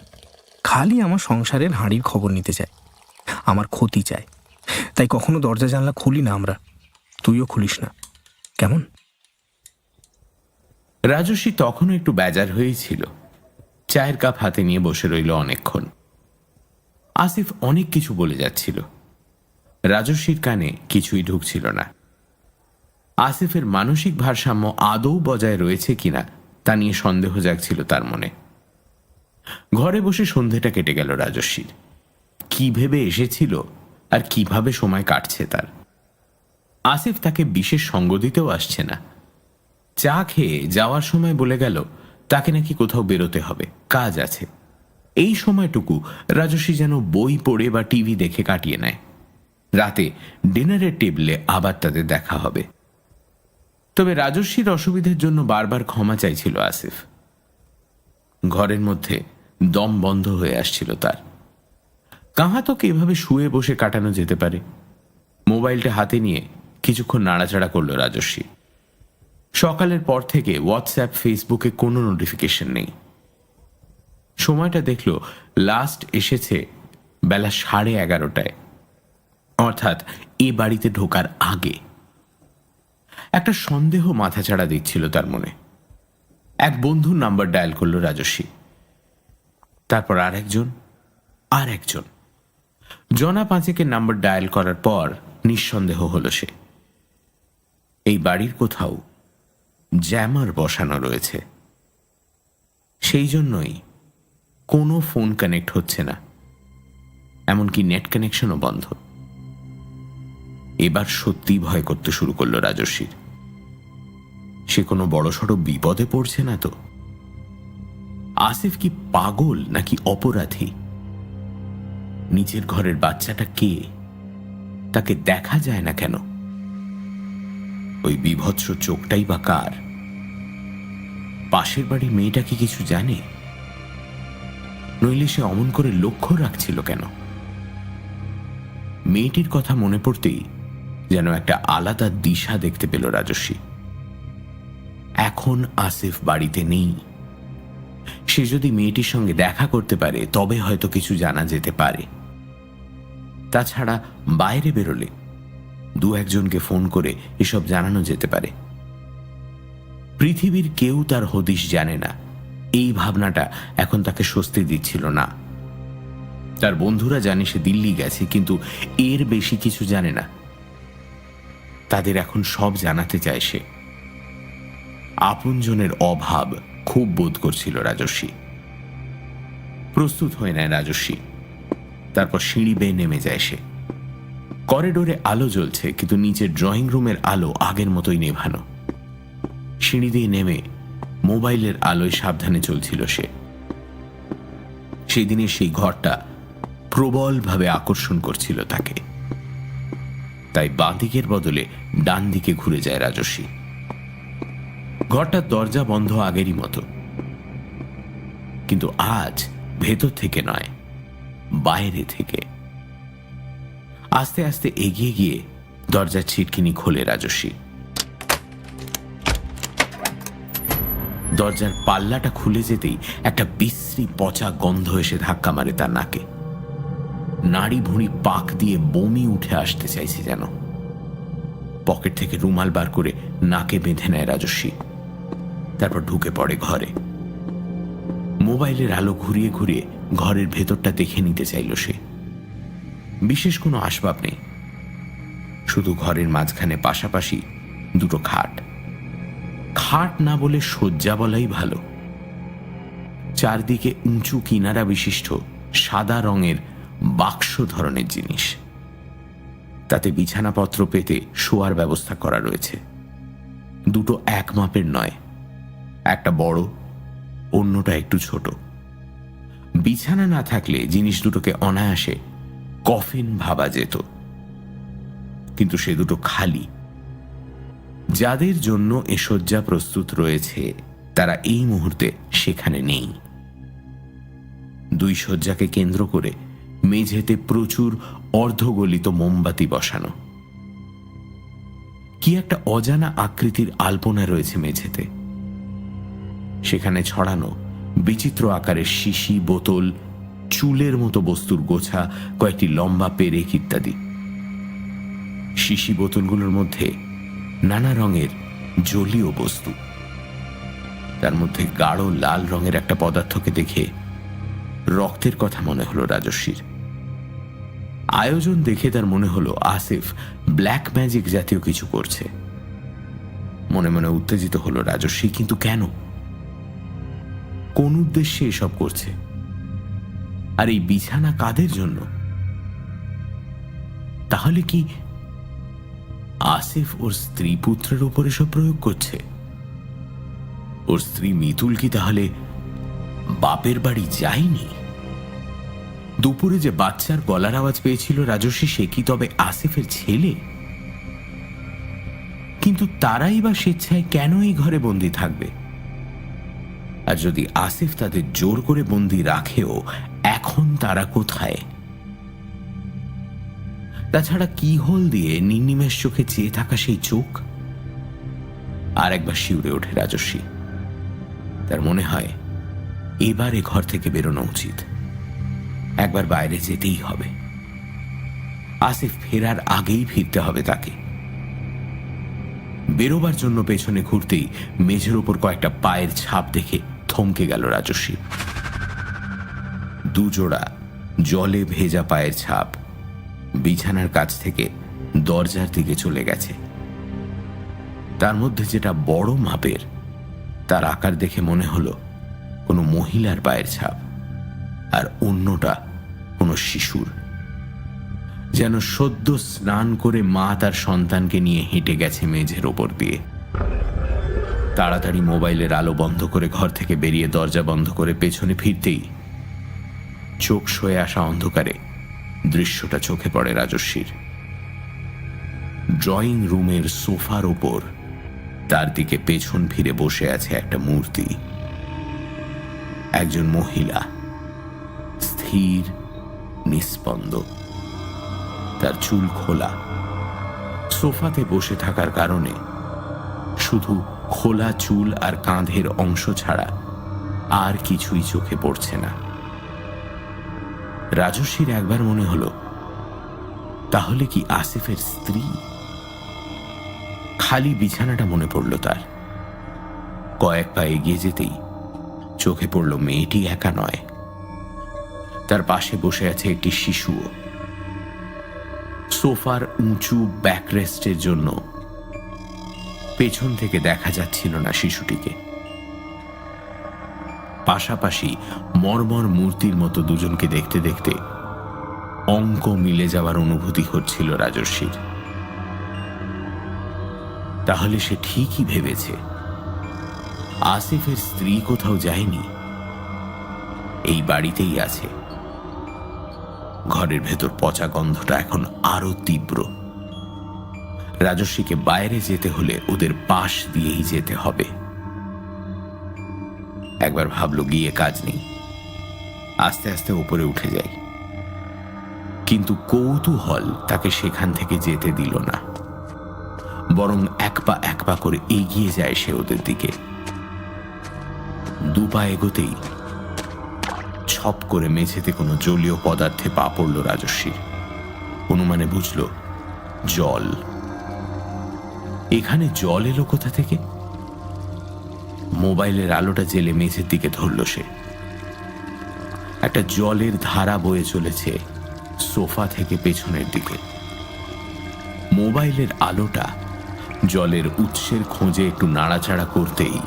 খালি আমার সংসারের হাঁড়ির খবর নিতে চায়, আমার ক্ষতি চায়। তাই কখনো দরজা জানলা খুলি না আমরা। তুইও খুলিস না, কেমন? রাজস্বী তখনও একটু বেজার হয়েই ছিল। চায়ের কাপ হাতে নিয়ে বসে রইল অনেকক্ষণ। আসিফ অনেক কিছু বলে যাচ্ছিল, রাজস্বীর কানে কিছুই ঢুকছিল না। আসিফের মানসিক ভারসাম্য আদৌ বজায় রয়েছে কিনা তা নিয়ে সন্দেহ জাগছিল তার মনে। ঘরে বসে সন্ধেটা কেটে গেল রাজস্বীর। কি ভেবে এসেছিল আর কিভাবে সময় কাটছে তার। আসিফ তাকে বিশেষ সঙ্গ দিতেও আসছে না। চা খেয়ে যাওয়ার সময় বলে গেল তাকে নাকি কোথাও বেরোতে হবে, কাজ আছে। এই সময়টুকু রাজস্বী যেন বই পড়ে বা টিভি দেখে কাটিয়ে নেয়। রাতে ডিনারের টেবিলে আবার তাদের দেখা হবে। তবে রাজস্বীর অসুবিধার জন্য বারবার ক্ষমা চাইছিল আসিফ। ঘরের মধ্যে দম বন্ধ হয়ে আসছিল তার। কাহাতক এভাবে শুয়ে বসে কাটানো যেতে পারে? মোবাইলটা হাতে নিয়ে কিছুক্ষণ নাড়াচাড়া করল রাজস্বী। সকালের পর থেকে হোয়াটসঅ্যাপ, ফেসবুকে কোনো নোটিফিকেশন নেই। সময়টা দেখল লাস্ট এসেছে বেলা 11:30টায়, অর্থাৎ এ বাড়িতে ঢোকার আগে। একটা সন্দেহ মাথাচাড়া দিচ্ছিল তার মনে। এক বন্ধুর নাম্বার ডায়াল করল রাজস্বী। তারপর আর একজন। জনা 5-এর নাম্বার ডায়াল করার পর নিঃসন্দেহ হলো সে। এই বাড়ির কোথাও জ্যামার বসানো রয়েছে। সেই জন্যই কোনো ফোন কানেক্ট হচ্ছে না, এমনকি নেট কানেকশনও বন্ধ। এবার সত্যি ভয় করতে শুরু করলো রাজস্বীর। সে কোনো বড়সড় বিপদে পড়ছে না তো? আসিফ কি পাগল নাকি অপরাধী? নিজের ঘরের বাচ্চাটা কে? তাকে দেখা যায় না কেন? ওই বিভৎস চোখটাই বা কার? পাশের বাড়ির মেয়েটা কি কিছু জানে? নইলে সে অমন করে লক্ষ্য রাখছিল কেন? মেয়েটির কথা মনে পড়তেই যেন একটা আলাদা দিশা দেখতে পেল রাজস্বী। এখন আসিফ বাড়িতে নেই। সে যদি মেয়েটির সঙ্গে দেখা করতে পারে তবে হয়তো কিছু জানা যেতে পারে। তাছাড়া বাইরে বেরোলে 2-1জনকে ফোন করে এসব জানানো যেতে পারে। পৃথিবীর কেউ তার হদিশ জানে না, এই ভাবনাটা এখন তাকে স্বস্তি দিচ্ছিল না। তার বন্ধুরা জানে সে দিল্লি গেছে, কিন্তু এর বেশি কিছু জানে না। তাদের এখন সব জানাতে চায় সে। আপনজনের অভাব খুব বোধ করছিল রাজস্বী। প্রস্তুত হয়ে নেয় রাজস্বী। তারপর সিঁড়ি বেয়ে নেমে যায় সে। করিডোরে আলো জ্বলছে, কিন্তু নিচের ড্রয়িং রুমের আলো আগের মতোই নেভানো। সিঁড়ি দিয়ে নেমে মোবাইলের আলোয় সাবধানে চলছিল সে। সেই দিনের সেই ঘরটা প্রবলভাবে আকর্ষণ করছিল তাকে। তাই বাঁ দিকের বদলে ডান দিকে ঘুরে যায় রাজস্বী। ঘরটার দরজা বন্ধ আগেরই মতো, কিন্তু আজ ভেতর থেকে নয়, বাইরে থেকে। আস্তে আস্তে এগিয়ে গিয়ে দরজার ছিটকিনি খোলে রাজস্বী। দরজার পাল্লাটা খুলে যেতেই একটা বিশ্রী পচা গন্ধ এসে ধাক্কা মারে তার নাকে। নাড়ি ভুঁড়ি পাক দিয়ে বমি উঠে আসতে চাইছে যেন। পকেট থেকে রুমাল বার করে নাকে বেঁধে নেয় রাজস্বী। তারপর ঢুকে পড়ে ঘরে। মোবাইলের আলো ঘুরিয়ে ঘুরিয়ে ঘরের ভেতরটা দেখে নিতে চাইল সে। বিশেষ কোনো আসবাব নেই, শুধু ঘরের মাঝখানে পাশাপাশি দুটো খাট। খাট না বলে শয্যা বলাই ভালো। চারদিকে উঁচু কিনারা বিশিষ্ট সাদা রঙের বাক্স ধরনের জিনিস। তাতে বিছানাপত্র পেতে শোয়ার ব্যবস্থা করা রয়েছে। দুটো এক মাপের নয়, একটা বড়, অন্যটা একটু ছোট। বিছানা না থাকলে জিনিস দুটোকে অনায়াসে কফিন ভাবা যেত, কিন্তু সে দুটো খালি। যাদের জন্য এ শয্যা প্রস্তুত রয়েছে তারা এই মুহূর্তে সেখানে নেই। দুই শয্যাকে কেন্দ্র করে মেঝেতে প্রচুর অর্ধগলিত মোমবাতি বসানো। কি একটা অজানা আকৃতির আলপনা রয়েছে মেঝেতে। সেখানে ছড়ানো বিচিত্র আকারের শিশি, বোতল, চুলের মতো বস্তুর গোছা, কয়েকটি লম্বা পেরেক ইত্যাদি। শিশি বোতলগুলোর মধ্যে নানা রঙের জলীয় বস্তু। তার মধ্যে গাঢ় লাল রঙের একটা পদার্থকে দেখে রক্তের কথা মনে হলো রাজস্বীর। আয়োজন দেখে তার মনে হলো আসিফ ব্ল্যাক ম্যাজিক জাতীয় কিছু করছে। মনে মনে উত্তেজিত হলো রাজস্বী, কিন্তু কেন, কোন উদ্দেশ্যে এসব করছে? আর এই বিছানা কাদের জন্য? তাহলে কি আসিফ ওর স্ত্রী পুত্রের উপর এসব প্রয়োগ করছে? ওর স্ত্রী মিতুল কি তাহলে বাপের বাড়ি যায়নি? দুপুরে যে বাচ্চার গলার আওয়াজ পেয়েছিল রাজস্বী, সে কি তবে আসিফের ছেলে? কিন্তু তারাই বা স্বেচ্ছায় কেন এই ঘরে বন্দী থাকবে? আর যদি আসিফ তাদের জোর করে বন্দী রাখেও, এখন তারা কোথায়? তাছাড়া কি হোল দিয়ে নির্নিমেষ চোখে চেয়ে থাকা সেই চোখ। আর একবার শিউরে ওঠে রাজস্বী। তার মনে হয় এবার এ ঘর থেকে বেরোনো উচিত। একবার বাইরে যেতেই হবে। আসিফ ফেরার আগেই ফিরতে হবে তাকে। বেরোবার জন্য পেছনে ঘুরতেই মেঝের উপর কয়েকটা পায়ের ছাপ দেখে থমকে গেল রাজস্বী। দুজোড়া জলে ভেজা পায়ের ছাপ বিছানার কাছ থেকে দরজার দিকে চলে গেছে। তার মধ্যে যেটা বড় মাপের, তার আকার দেখে মনে হলো কোনো মহিলার পায়ের ছাপ, আর অন্যটা কোনো শিশুর। যেন সদ্য স্নান করে মা তার সন্তানকে নিয়ে হেঁটে গেছে মেঝের ওপর দিয়ে। তাড়াতাড়ি মোবাইলের আলো বন্ধ করে ঘর থেকে বেরিয়ে দরজা বন্ধ করে পেছনে ফিরতেই চোখ সয়ে আসা অন্ধকারে দৃশ্যটা চোখে পড়ে রাজস্বীর। ড্রয়িং রুমের সোফার ওপর তার দিকে পেছন ফিরে বসে আছে একটা মূর্তি। একজন মহিলা, স্থির, নিস্পন্দ। তার চুল খোলা। সোফাতে বসে থাকার কারণে শুধু খোলা চুল আর কাঁধের অংশ ছাড়া আর কিছুই চোখে পড়ছে না। রাজস্বীর একবার মনে হলো, তাহলে কি আসিফের স্ত্রী? খালি বিছানাটা মনে পড়ল তার। কয়েক পা এগিয়ে যেতেই চোখে পড়ল মেয়েটি একা নয়, তার পাশে বসে আছে একটি শিশুও। সোফার উঁচু ব্যাকরেস্টের জন্য পেছন থেকে দেখা যাচ্ছিল না শিশুটিকে। পাশাপাশি মর্মর মূর্তির মতো দুজনকে দেখতে দেখতে অঙ্ক মিলে যাওয়ার অনুভূতি হচ্ছিল রাজস্বীর। তাহলে সে ঠিকই ভেবেছে, আসিফের স্ত্রী কোথাও যায়নি, এই বাড়িতেই আছে। ঘরের ভেতর পচা গন্ধটা এখন আরো তীব্র। রাজস্বীকে বাইরে যেতে হলে ওদের পাশ দিয়েই যেতে হবে। একবার ভাবলো গিয়ে কাজ নেই, আস্তে আস্তে উপরে উঠে যাই, কিন্তু কৌতূহল তাকে সেখান থেকে যেতে দিল না। বরং এক পা করে এগিয়ে যায় সে ওদের দিকে। দুপা এগোতেই ছপ করে মেঝেতে কোনো জলীয় পদার্থে পা পড়ল রাজস্বীর। অনুমানে বুঝল জল। এখানে জল এলো কোথা থেকে? মোবাইলের আলোটা জেলে মেঝের দিকে ধরল সে। একটা জলের ধারা বয়ে চলেছে সোফা থেকে পেছনের দিকে। মোবাইলের আলোটা জলের উৎসের খোঁজে একটু নাড়াচাড়া করতেই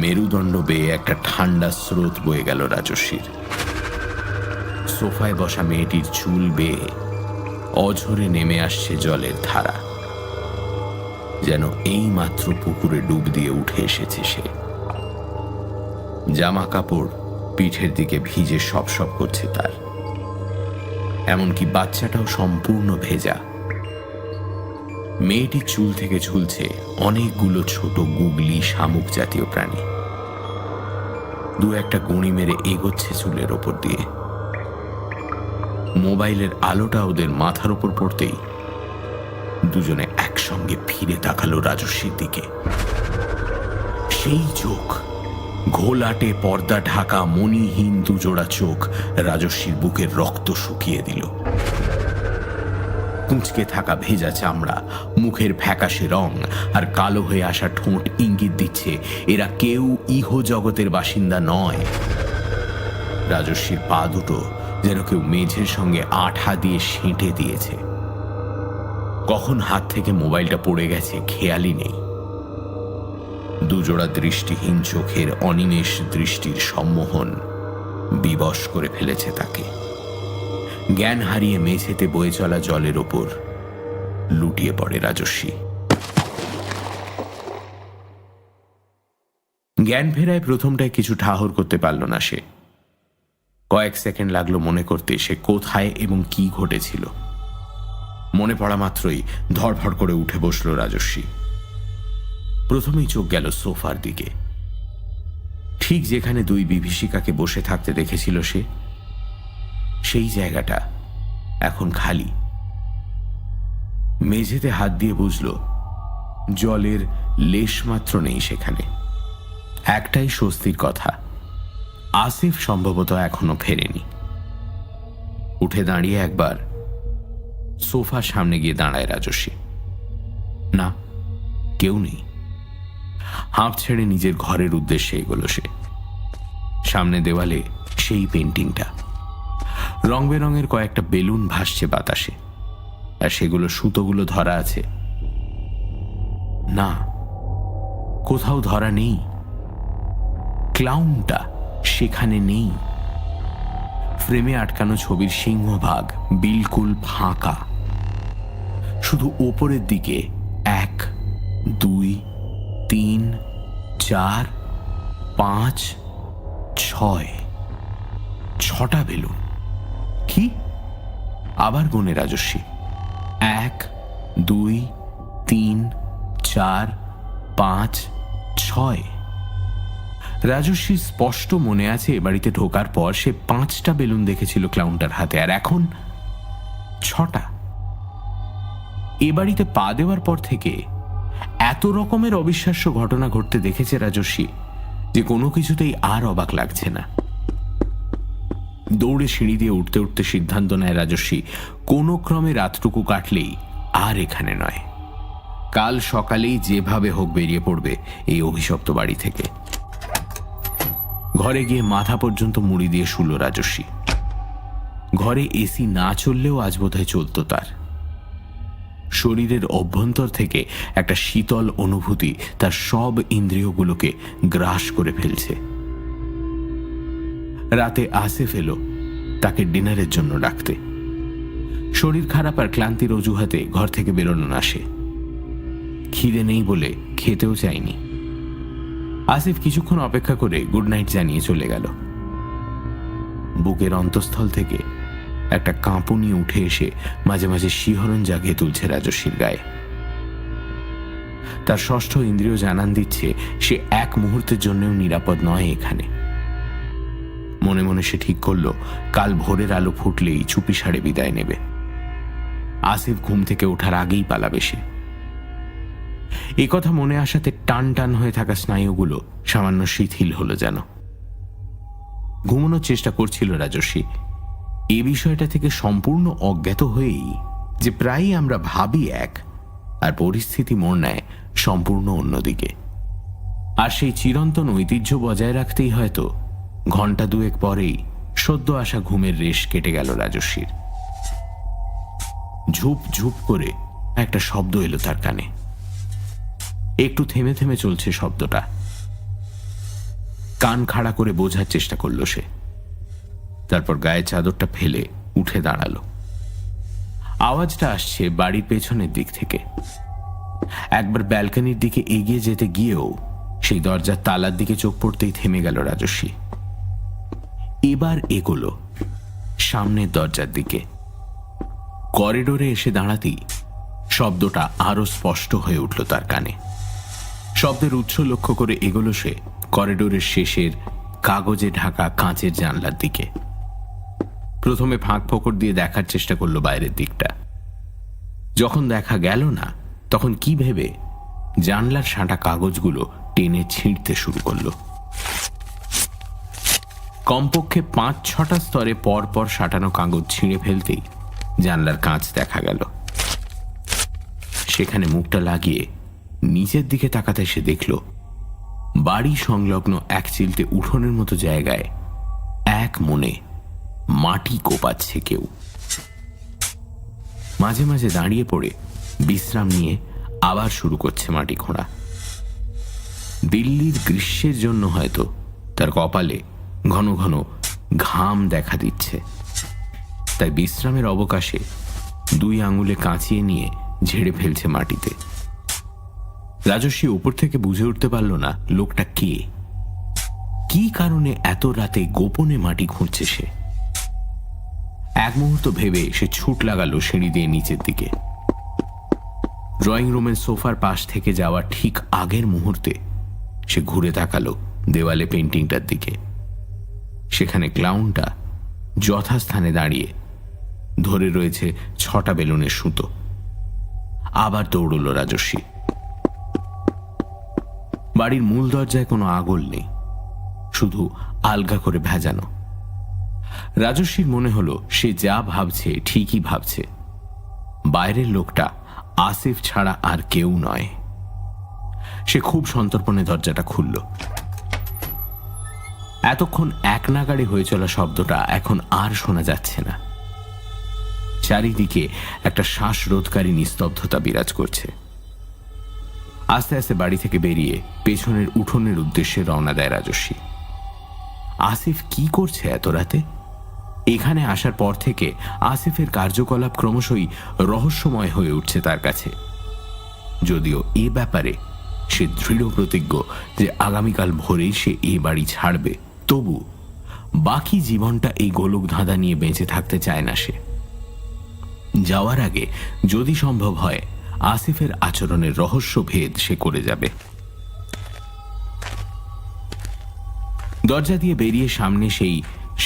মেরুদণ্ড বেয়ে একটা ঠান্ডা স্রোত বয়ে গেল রাজস্বীর। সোফায় বসা মেয়েটির চুল বেয়ে অঝরে নেমে আসছে জলের ধারা, যেন এই মাত্র পুকুরে ডুব দিয়ে উঠে এসেছে সে। জামা কাপড় পিঠের দিকে ভিজে সপ করছে তার, এমনকি বাচ্চাটাও সম্পূর্ণ ভেজা। মেয়েটির চুল থেকে ঝুলছে অনেকগুলো ছোট গুগলি শামুক জাতীয় প্রাণী। দু একটা গুঁড়ি মেরে এগোচ্ছে চুলের ওপর দিয়ে। মোবাইলের আলোটা ওদের মাথার ওপর পড়তেই দুজনে একসঙ্গে ফিরে তাকালো রাজস্বীর দিকে। সেই চোখ, ঘোলাটে পর্দা ঢাকা মণিহীন দুজোড়া চোখ রাজস্বীর বুকের রক্ত শুকিয়ে দিল। কুঁচকে থাকা ভেজা চামড়া, মুখের ফ্যাকাশে রং আর কালো হয়ে আসা ঠোঁট ইঙ্গিত দিচ্ছে এরা কেউ ইহ জগতের বাসিন্দা নয়। রাজস্বীর পা দুটো যেন কেউ মেঝের সঙ্গে আঠা দিয়ে সেঁটে দিয়েছে। কখন হাত থেকে মোবাইলটা পড়ে গেছে খেয়ালই নেই। দুজোড়া দৃষ্টিহীন চোখের অনিমেষ দৃষ্টির সম্মোহন বিবশ করে ফেলেছে তাকে। জ্ঞান হারিয়ে মেঝেতে বয়ে চলা জলের ওপর লুটিয়ে পড়ে রাজস্বী। জ্ঞান ফেরায় প্রথমটায় কিছু ঠাহর করতে পারল না সে। কয়েক সেকেন্ড লাগলো মনে করতে সে কোথায় এবং কি ঘটেছিল। মনে পড়া মাত্রই ধড়ফড় করে উঠে বসল রাজস্বী। প্রথমেই চোখ গেল সোফার দিকে, ঠিক যেখানে দুই বিভীষিকাকে বসে থাকতে দেখেছিল সে। সেই জায়গাটা এখন খালি। মেঝেতে হাত দিয়ে বুঝল জলের লেশ মাত্র নেই সেখানে। একটাই স্বস্তির কথা, আসিফ সম্ভবত এখনো ফেরেনি। উঠে দাঁড়িয়ে একবার সোফার সামনে গিয়ে দাঁড়ায় রাজস্বী। না, কেউ নেই। হাঁপ ছেড়ে নিজের ঘরের উদ্দেশ্যে এগোলো সে। সামনে দেওয়ালে সেই পেন্টিংটা, রং বেরঙের কয়েকটা বেলুন ভাসছে বাতাসে, আর সেগুলো সুতোগুলো ধরা আছে। না, কোথাও ধরা নেই। ক্লাউনটা সেখানে নেই। ফ্রেমে আটকানো ছবির সিংহভাগ বিলকুল ফাঁকা। শুধু ওপরের দিকে 1, 2, 3, 4, 5, 6 6টা বেলুন। কি? আবার গুনে রাজস্বী। 1, 2, 3, 4, 5, 6। রাজস্বীর স্পষ্ট মনে আছে এ বাড়িতে ঢোকার পর সে 5টা বেলুন দেখেছিল ক্লাউনটার হাতে, আর এখন 6টা। এ বাড়িতে পা দেওয়ার পর থেকে এত রকমের অবিশ্বাস্য ঘটনা ঘটতে দেখেছে রাজস্বী যে কোনো কিছুতেই আর অবাক লাগছে না। দৌড়ে সিঁড়ি দিয়ে উঠতে উঠতে সিদ্ধান্ত নেয় রাজস্বী কোনো ক্রমে রাতটুকু কাটলেই আর এখানে নয়, কাল সকালেই যেভাবে হোক বেরিয়ে পড়বে এই অভিশপ্ত বাড়ি থেকে। ঘরে গিয়ে মাথা পর্যন্ত মুড়ি দিয়ে শুল রাজস্বী। ঘরে এসি না চললেও আজ বোধহয় চলতো তার। শরীরের অভ্যন্তর থেকে একটা শীতল অনুভূতি তার সব ইন্দ্রিয়গুলোকে গ্রাস করে ফেলছে। রাতে আসিফ এলো তাকে ডিনারের জন্য ডাকতে। শরীর খারাপ আর ক্লান্তির অজুহাতে ঘর থেকে বেরোনো না সে। খিদে নেই বলে খেতেও চায়নি। আসিফ কিছুক্ষণ অপেক্ষা করে গুড নাইট জানিয়ে চলে গেল। বুকের অন্তঃস্থল থেকে একটা কাঁপুনি উঠে এসে মাঝে মাঝে শিহরণ জাগিয়ে তুলছে রাজস্বীর গায়ে। তার ষষ্ঠ ইন্দ্রিয় জানান দিচ্ছে সে এক মুহূর্তের জন্যও নিরাপদ নয় এখানে। মনে মনে সে ঠিক করলো কাল ভোরের আলো ফুটলেই চুপি সারে বিদায় নেবে। আসিফ ঘুম থেকে ওঠার আগেই পালাবে সে। এ কথা মনে আসাতে টান টান হয়ে থাকা স্নায়ুগুলো সামান্য শিথিল হলো যেন। ঘুমানোর চেষ্টা করছিল রাজস্বী, এ বিষয়টা থেকে সম্পূর্ণ অজ্ঞাত হয়েই যে প্রায়ই আমরা ভাবি এক, আর পরিস্থিতি মোড় নেয় সম্পূর্ণ অন্যদিকে। আর সেই চিরন্তন ঐতিহ্য বজায় রাখতেই হয়তো ঘন্টা দুয়েক পরেই সদ্য আসা ঘুমের রেশ কেটে গেল রাজস্বীর। ঝুপ ঝুপ করে একটা শব্দ এলো তার কানে। একটু থেমে থেমে চলছে শব্দটা। কান খাড়া করে বোঝার চেষ্টা করলো সে। তারপর গায়ে চাদরটা ফেলে উঠে দাঁড়ালো। আওয়াজটা আসছে বাড়ির পেছনের দিক থেকে। একবার ব্যালকনির দিকে এগিয়ে যেতে গিয়েও সেই দরজার তালার দিকে চোখ পড়তেই থেমে গেল রাজস্বী। এবার এগোলো সামনের দরজার দিকে। করিডোরে এসে দাঁড়াতেই শব্দটা আরো স্পষ্ট হয়ে উঠল তার কানে। শব্দের উৎস লক্ষ্য করে এগোলো সে করিডোরের শেষের কাগজে ঢাকা কাঁচের জানলার দিকে। প্রথমে ফাঁক ফোকর দিয়ে দেখার চেষ্টা করলো বাইরের দিকটা। যখন দেখা গেল না, তখন কি ভেবে জানলার সাঁটা কাগজগুলো টেনে ছিঁড়তে শুরু করলো। কমপক্ষে 5-6টা স্তরে পর পর সাঁটানো কাগজ ছিঁড়ে ফেলতেই জানলার কাঁচ দেখা গেল। সেখানে মুখটা লাগিয়ে নিচের দিকে তাকাতে সে দেখল বাড়ি সংলগ্ন এক চিলতে উঠোনের মতো জায়গায় এক মনে মাটি কোপাচ্ছে কেউ। মাঝে মাঝে দাঁড়িয়ে পড়ে বিশ্রাম নিয়ে আবার শুরু করছে মাটি খোঁড়া। দিল্লির গ্রীষ্মের জন্য হয়তো তার কপালে ঘন ঘন ঘাম দেখা দিচ্ছে, তাই বিশ্রামের অবকাশে 2 আঙুলে কাঁচিয়ে নিয়ে ঝেড়ে ফেলছে মাটিতে। রাজস্বী উপর থেকে বুঝে উঠতে পারল না লোকটা কে, কি কারণে এত রাতে গোপনে মাটি খুঁড়ছে সে। এক মুহূর্ত ভেবে সে ছুট লাগালো সিঁড়ি দিয়ে নিচের দিকে। ড্রয়িং রুমের সোফার পাশ থেকে যাওয়ার ঠিক আগের মুহূর্তে সে ঘুরে তাকালো দেওয়ালে পেন্টিংটার দিকে। সেখানে ক্লাউনটা যথাস্থানে দাঁড়িয়ে ধরে রয়েছে 6টা বেলুনের সুতো। আবার দৌড়ল রাজস্বী। বাড়ির মূল দরজায় কোনো আগল নেই, শুধু আলগা করে ভেজানো। রাজস্বীর মনে হলো সে যা ভাবছে ঠিকই ভাবছে। বাইরের লোকটা আসিফ ছাড়া আর কেউ নয়। সে খুব সন্তর্পণে দরজাটা খুলল। এতক্ষণ এক নাগাড়ে হয়ে চলা শব্দটা এখন আর শোনা যাচ্ছে না। চারিদিকে একটা শ্বাসরোধকারী নিস্তব্ধতা বিরাজ করছে। আস্তে আস্তে বাড়ি থেকে বেরিয়ে পেছনের উঠোনের উদ্দেশ্যে রওনা দেয় রাজস্বী। আসিফ কি করছে এত রাতে? এখানে আসার পর থেকে আসিফের কার্যকলাপ ক্রমশই রহস্যময় হয়ে উঠছে তার কাছে। যদিও এ ব্যাপারে সে দৃঢ় প্রতিজ্ঞ যে আগামীকাল ভোরেই সে এ বাড়ি ছাড়বে, তবু বাকি জীবনটা এই গোলক ধাঁধা নিয়ে বেঁচে থাকতে চায় না সে। যাওয়ার আগে যদি সম্ভব হয় আসিফের আচরণের রহস্য ভেদ সে করে যাবে। দরজা দিয়ে বেরিয়ে সামনে সেই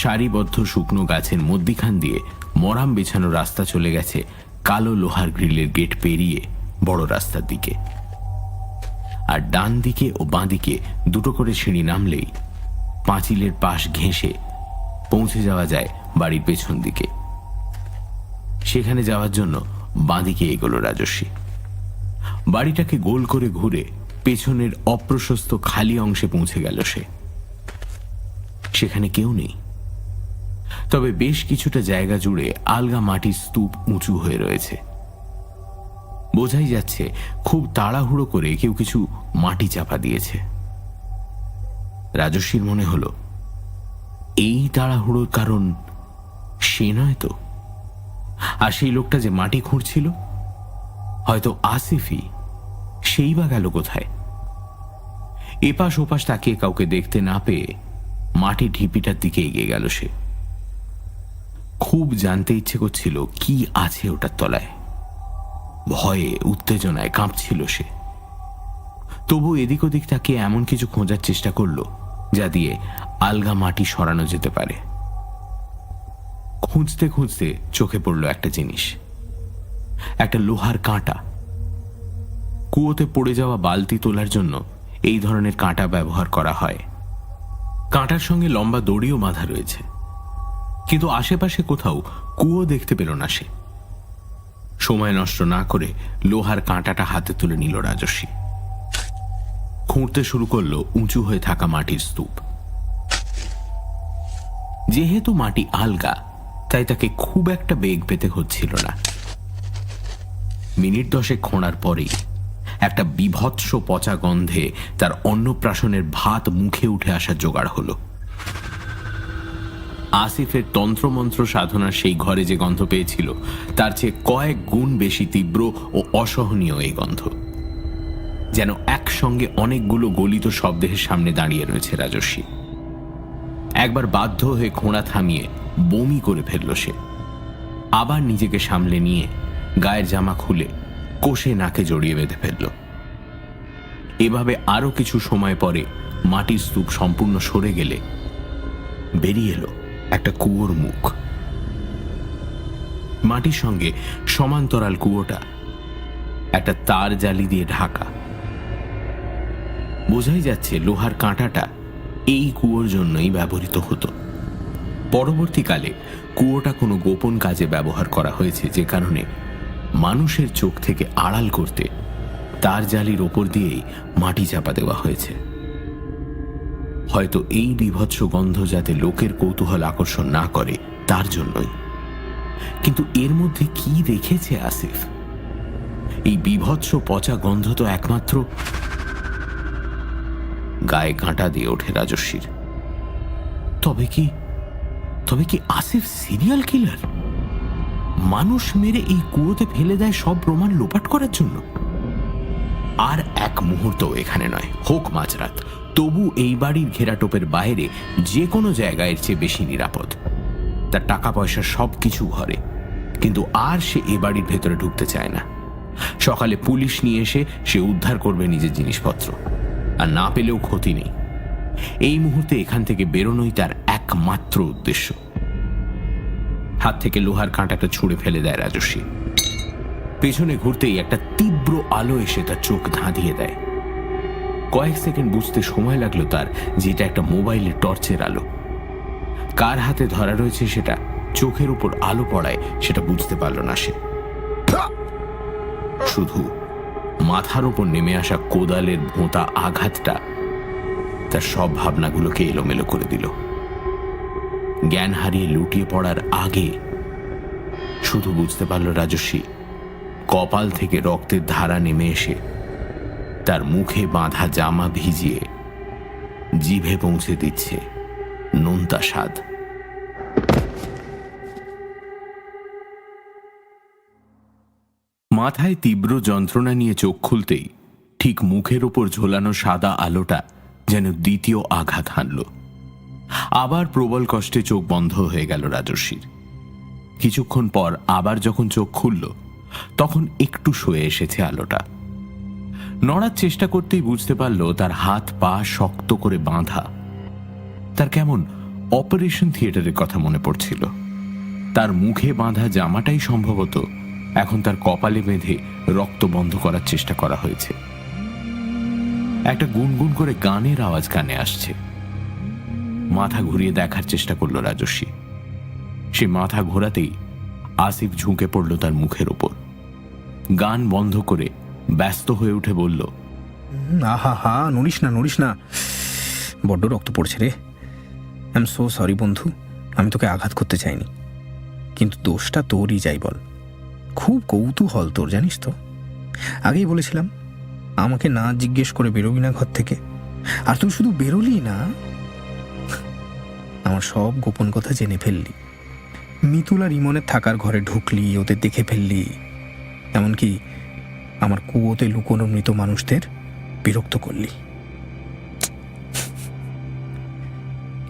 সারিবদ্ধ শুকনো গাছের মধ্যিখান দিয়ে মরাম বিছানো রাস্তা চলে গেছে কালো লোহার গ্রিলের গেট পেরিয়ে বড় রাস্তার দিকে। আর ডান দিকে ও বাঁ দিকে 2টো করে সিঁড়ি নামলেই পাঁচিলের পাশ ঘেঁষে পৌঁছে যাওয়া যায় বাড়ির পেছন দিকে। সেখানে যাওয়ার জন্য বাঁ দিকে এগোলো রাজস্বী। বাড়িটাকে গোল করে ঘুরে পেছনের অপ্রশস্ত খালি অংশে পৌঁছে গেল সে। সেখানে কেউ নেই, তবে বেশ কিছুটা জায়গা জুড়ে আলগা মাটির স্তূপ উঁচু হয়ে রয়েছে। বোঝাই যাচ্ছে খুব তাড়াহুড়ো করে কেউ কিছু মাটি চাপা দিয়েছে। রাজস্বীর মনে হলো এই তাড়াহুড়োর কারণ সে নয় তো। আর সেই লোকটা যে মাটি খুঁড়ছিল হয়তো আসিফই, সেই বা গেল কোথায়? এপাশ ওপাশ তাকিয়ে কাউকে দেখতে না পেয়ে মাটি ঢিপিটার দিকে এগিয়ে গেল সে। খুব জানতে ইচ্ছে করছিল কি আছে ওটার তলায়। ভয়ে উত্তেজনায় কাঁপছিল সে। তবু এদিক ওদিক তাকিয়ে এমন কিছু খোঁজার চেষ্টা করলো যা দিয়ে আলগা মাটি সরানো যেতে পারে। খুঁজতে খুঁজতে চোখে পড়ল একটা জিনিস, একটা লোহার কাঁটা। কুয়োতে পড়ে যাওয়া বালতি তোলার জন্য এই ধরনের কাঁটা ব্যবহার করা হয়। কাঁটার সঙ্গে লম্বা দড়িও বাঁধা রয়েছে, কিন্তু আশেপাশে কোথাও কুয়ো দেখতে পেল না সে। সময় নষ্ট না করে লোহার কাঁটাটা হাতে তুলে নিল রাজস্বী। খুঁড়তে শুরু করলো উঁচু হয়ে থাকা মাটির স্তূপ। যেহেতু মাটি আলগা, তাই তাকে খুব একটা বেগ পেতে হচ্ছিল না। মিনিট 10 খোঁড়ার পরেই একটা বিভৎস পচা গন্ধে তার অন্নপ্রাশনের ভাত মুখে উঠে আসার জোগাড় হলো। আসিফের তন্ত্রমন্ত্র সাধনার সেই ঘরে যে গন্ধ পেয়েছিল, তার চেয়ে কয়েক গুণ বেশি তীব্র ও অসহনীয় এই গন্ধ। যেন একসঙ্গে অনেকগুলো গলিত শব্দের সামনে দাঁড়িয়ে রয়েছে রাজস্বী। একবার বাধ্য হয়ে খোঁড়া থামিয়ে বমি করে ফেলল সে। আবার নিজেকে সামলে নিয়ে গায়ের জামা খুলে কষে নাকে জড়িয়ে বেঁধে ফেলল। এভাবে আরো কিছু সময় পরে মাটির স্তূপ সম্পূর্ণ সরে গেলে বেরিয়ে এলো একটা কুয়োর মুখ। মাটির সঙ্গে সমান্তরাল কুয়োটা একটা তার জালি দিয়ে ঢাকা। বোঝাই যাচ্ছে লোহার কাঁটাটা এই কুয়োর জন্যই ব্যবহৃত হতো। পরবর্তীকালে কুয়োটা কোনো গোপন কাজে ব্যবহার করা হয়েছে, যে কারণে মানুষের চোখ থেকে আড়াল করতে তার জালির ওপর দিয়েই মাটি চাপা দেওয়া হয়েছে। হয়তো এই বিভৎস গন্ধ যাতে লোকের কৌতূহল আকর্ষণ না করে তার জন্যই। কিন্তু এর মধ্যে কি দেখেছে আসিফ? এই বিভৎস পচা গন্ধ তো একমাত্র... গায়ে কাঁটা দিয়ে ওঠে রাজস্বীর। তবে কি আসিফ সিরিয়াল কিলার? মানুষ মেরে এই কুয়োতে ফেলে দেয় সব প্রমাণ লোপাট করার জন্য? আর এক মুহূর্ত এখানে নয়, হোক মাঝরাত, তবু এই বাড়ির ঘেরাটোপের বাইরে যে কোনো জায়গায় চেয়ে বেশি নিরাপদ। তার টাকা পয়সা সবকিছু ঘরে, কিন্তু আর সে এ বাড়ির ভেতরে ঢুকতে চায় না। সকালে পুলিশ নিয়ে এসে সে উদ্ধার করবে নিজের জিনিসপত্র, আর না পেলেও ক্ষতি নেই। এই মুহূর্তে এখান থেকে বেরোনোই তার একমাত্র উদ্দেশ্য। হাত থেকে লোহার কাঁটাটা ছুঁড়ে ফেলে দেয় রাজস্বী। পেছনে ঘুরতেই একটা তীব্র আলো এসে তার চোখ ধাঁধিয়ে দেয়। কয়েক সেকেন্ড বুঝতে সময় লাগলো তার, যেটা একটা মোবাইলের টর্চের আলো। কার হাতে ধরা রয়েছে সেটা চোখের উপর আলো পড়ায় সেটা বুঝতে পারল না সে। শুধু মাথার উপর নেমে আসা কোদালের ভোঁতা আঘাতটা তার সব ভাবনাগুলোকে এলোমেলো করে দিল। জ্ঞান হারিয়ে লুটিয়ে পড়ার আগে শুধু বুঝতে পারল রাজস্বী কপাল থেকে রক্তের ধারা নেমে এসে তার মুখে বাঁধা জামা ভিজিয়ে জিভে পৌঁছে দিচ্ছে নোনতা স্বাদ। মাথায় তীব্র যন্ত্রণা নিয়ে চোখ খুলতেই ঠিক মুখের ওপর ঝোলানো সাদা আলোটা যেন দ্বিতীয় আঘাত হানল। আবার প্রবল কষ্টে চোখ বন্ধ হয়ে গেল রাজস্বীর। কিছুক্ষণ পর আবার যখন চোখ খুলল, তখন একটু সয়ে এসেছে আলোটা। নড়ার চেষ্টা করতেই বুঝতে পারল তার হাত পা শক্ত করে বাঁধা। তার কেমন অপারেশন থিয়েটারের কথা মনে পড়ছিল। তার মুখে বাঁধা জামাটাই সম্ভবত এখন তার কপালে বেঁধে রক্ত বন্ধ করার চেষ্টা করা হয়েছে। একটা গুনগুন করে গানের আওয়াজ কানে আসছে। মাথা ঘুরিয়ে দেখার চেষ্টা করল রাজস্বী। সে মাথা ঘোরাতেই আসিফ ঝুঁকে পড়ল তার মুখের ওপর। গান বন্ধ করে ব্যস্ত হয়ে উঠে বলল, আহা হা, নড়িস না, বড্ড রক্ত পড়ছে রে। আই এম সো সরি বন্ধু, আমি তোকে আঘাত করতে চাইনি, কিন্তু দোষটা তোরই, যাই বল। খুব কৌতূহল তোর, জানিস তো। আগেই বলেছিলাম আমাকে না জিজ্ঞেস করে বেরোবি না ঘর থেকে, আর তুই শুধু বেরোলি না, আমার সব গোপন কথা জেনে ফেললি। মিতুল আর ইমনের থাকার ঘরে ঢুকলি, ওদের দেখে ফেললি, এমনকি আমার কুয়োতে লুকোনো মৃত মানুষদের বিরক্ত করলি।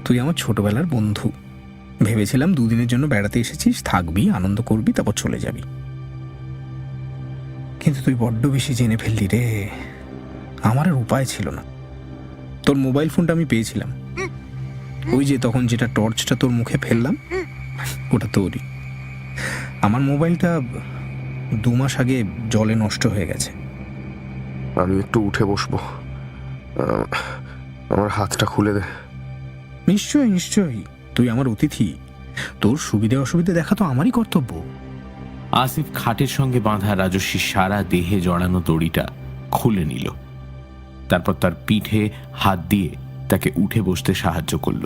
তুই আমার ছোটবেলার বন্ধু, ভেবেছিলাম দুদিনের জন্য বেড়াতে এসেছিস, থাকবি, আনন্দ করবি, তারপর চলে যাবি। কিন্তু তুই বড্ড বেশি জেনে ফেললি রে। আমার আর উপায় ছিল না। তোর মোবাইল ফোনটা আমি পেয়েছিলাম, ওই যে তখন যেটা টর্চটা তোর মুখে ফেললাম, ওটা তোরই। আমার মোবাইলটা 2 মাস আগে জলে নষ্ট হয়ে গেছে। আমি একটু উঠে বসবো। আমার হাতটা খুলে দে। নিশ্চয়ই নিশ্চয়ই, তুই আমার অতিথি, তোর সুবিধে অসুবিধে দেখা তো আমারই কর্তব্য। আসিফ খাটের সঙ্গে বাঁধা রাজস্বীর সারা দেহে জড়ানো দড়িটা খুলে নিল। তারপর তার পিঠে হাত দিয়ে তাকে উঠে বসতে সাহায্য করল।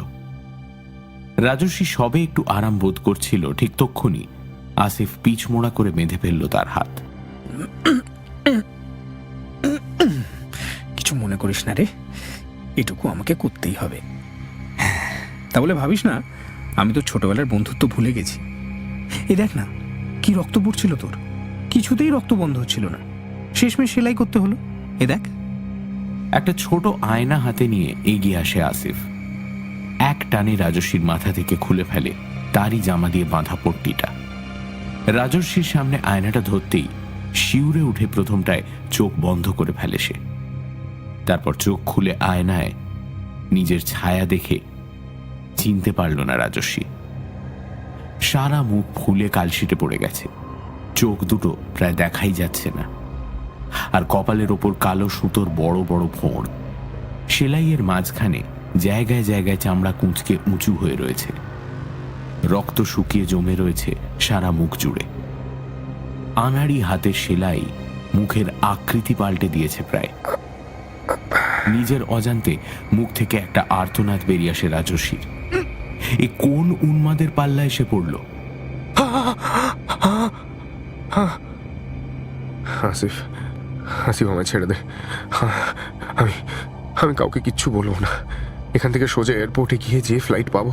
রাজস্বী সবে একটু আরাম বোধ করছিল, ঠিক তক্ষুনি আসিফ পিছ মোড়া করে বেঁধে ফেলল তার হাত। কিছু মনে করিস না রে, এটুকু আমাকে করতেই হবে। তা বলে ভাবিস না আমি তো ছোটবেলার বন্ধুত্ব ভুলে গেছি। এই দেখ না, কি রক্ত পড়ছিল তোর, কিছুতেই রক্ত বন্ধ হচ্ছিল না, শেষমেশ সেলাই করতে হলো। এ দেখ। একটা ছোট আয়না হাতে নিয়ে এগিয়ে আসে আসিফ। এক টানে রাজস্বীর মাথা থেকে খুলে ফেলে তারই জামা দিয়ে বাঁধা পট্টিটা। রাজস্বীর সামনে আয়নাটা ধরতেই শিউরে উঠে প্রথমটায় চোখ বন্ধ করে ফেলে সে। তারপর চোখ খুলে আয়নায় নিজের ছায়া দেখে চিনতে পারল না রাজস্বী। সারা মুখ ফুলে কালশিটে পড়ে গেছে, চোখ দুটো প্রায় দেখাই যাচ্ছে না, আর কপালের ওপর কালো সুতোর বড় বড় ফোঁড়। সেলাইয়ের মাঝখানে জায়গায় জায়গায় চামড়া কুঁচকে উঁচু হয়ে রয়েছে। রক্ত শুকিয়ে জমে রয়েছে সারা মুখ জুড়ে। আনাড়ি হাতের সেলাই মুখের আকৃতি পাল্টে দিয়েছে প্রায়। নিজের অজান্তে মুখ থেকে একটা আর্তনাদ বেরিয়ে আসে রাজস্বীর। এ কোন উন্মাদের পাল্লা এসে পড়ল? আসিফ, আসিফ আমায় ছেড়ে দে। আমি আমি কাউকে কিচ্ছু বলবো না। এখান থেকে সোজা এয়ারপোর্টে গিয়ে যে ফ্লাইট পাবো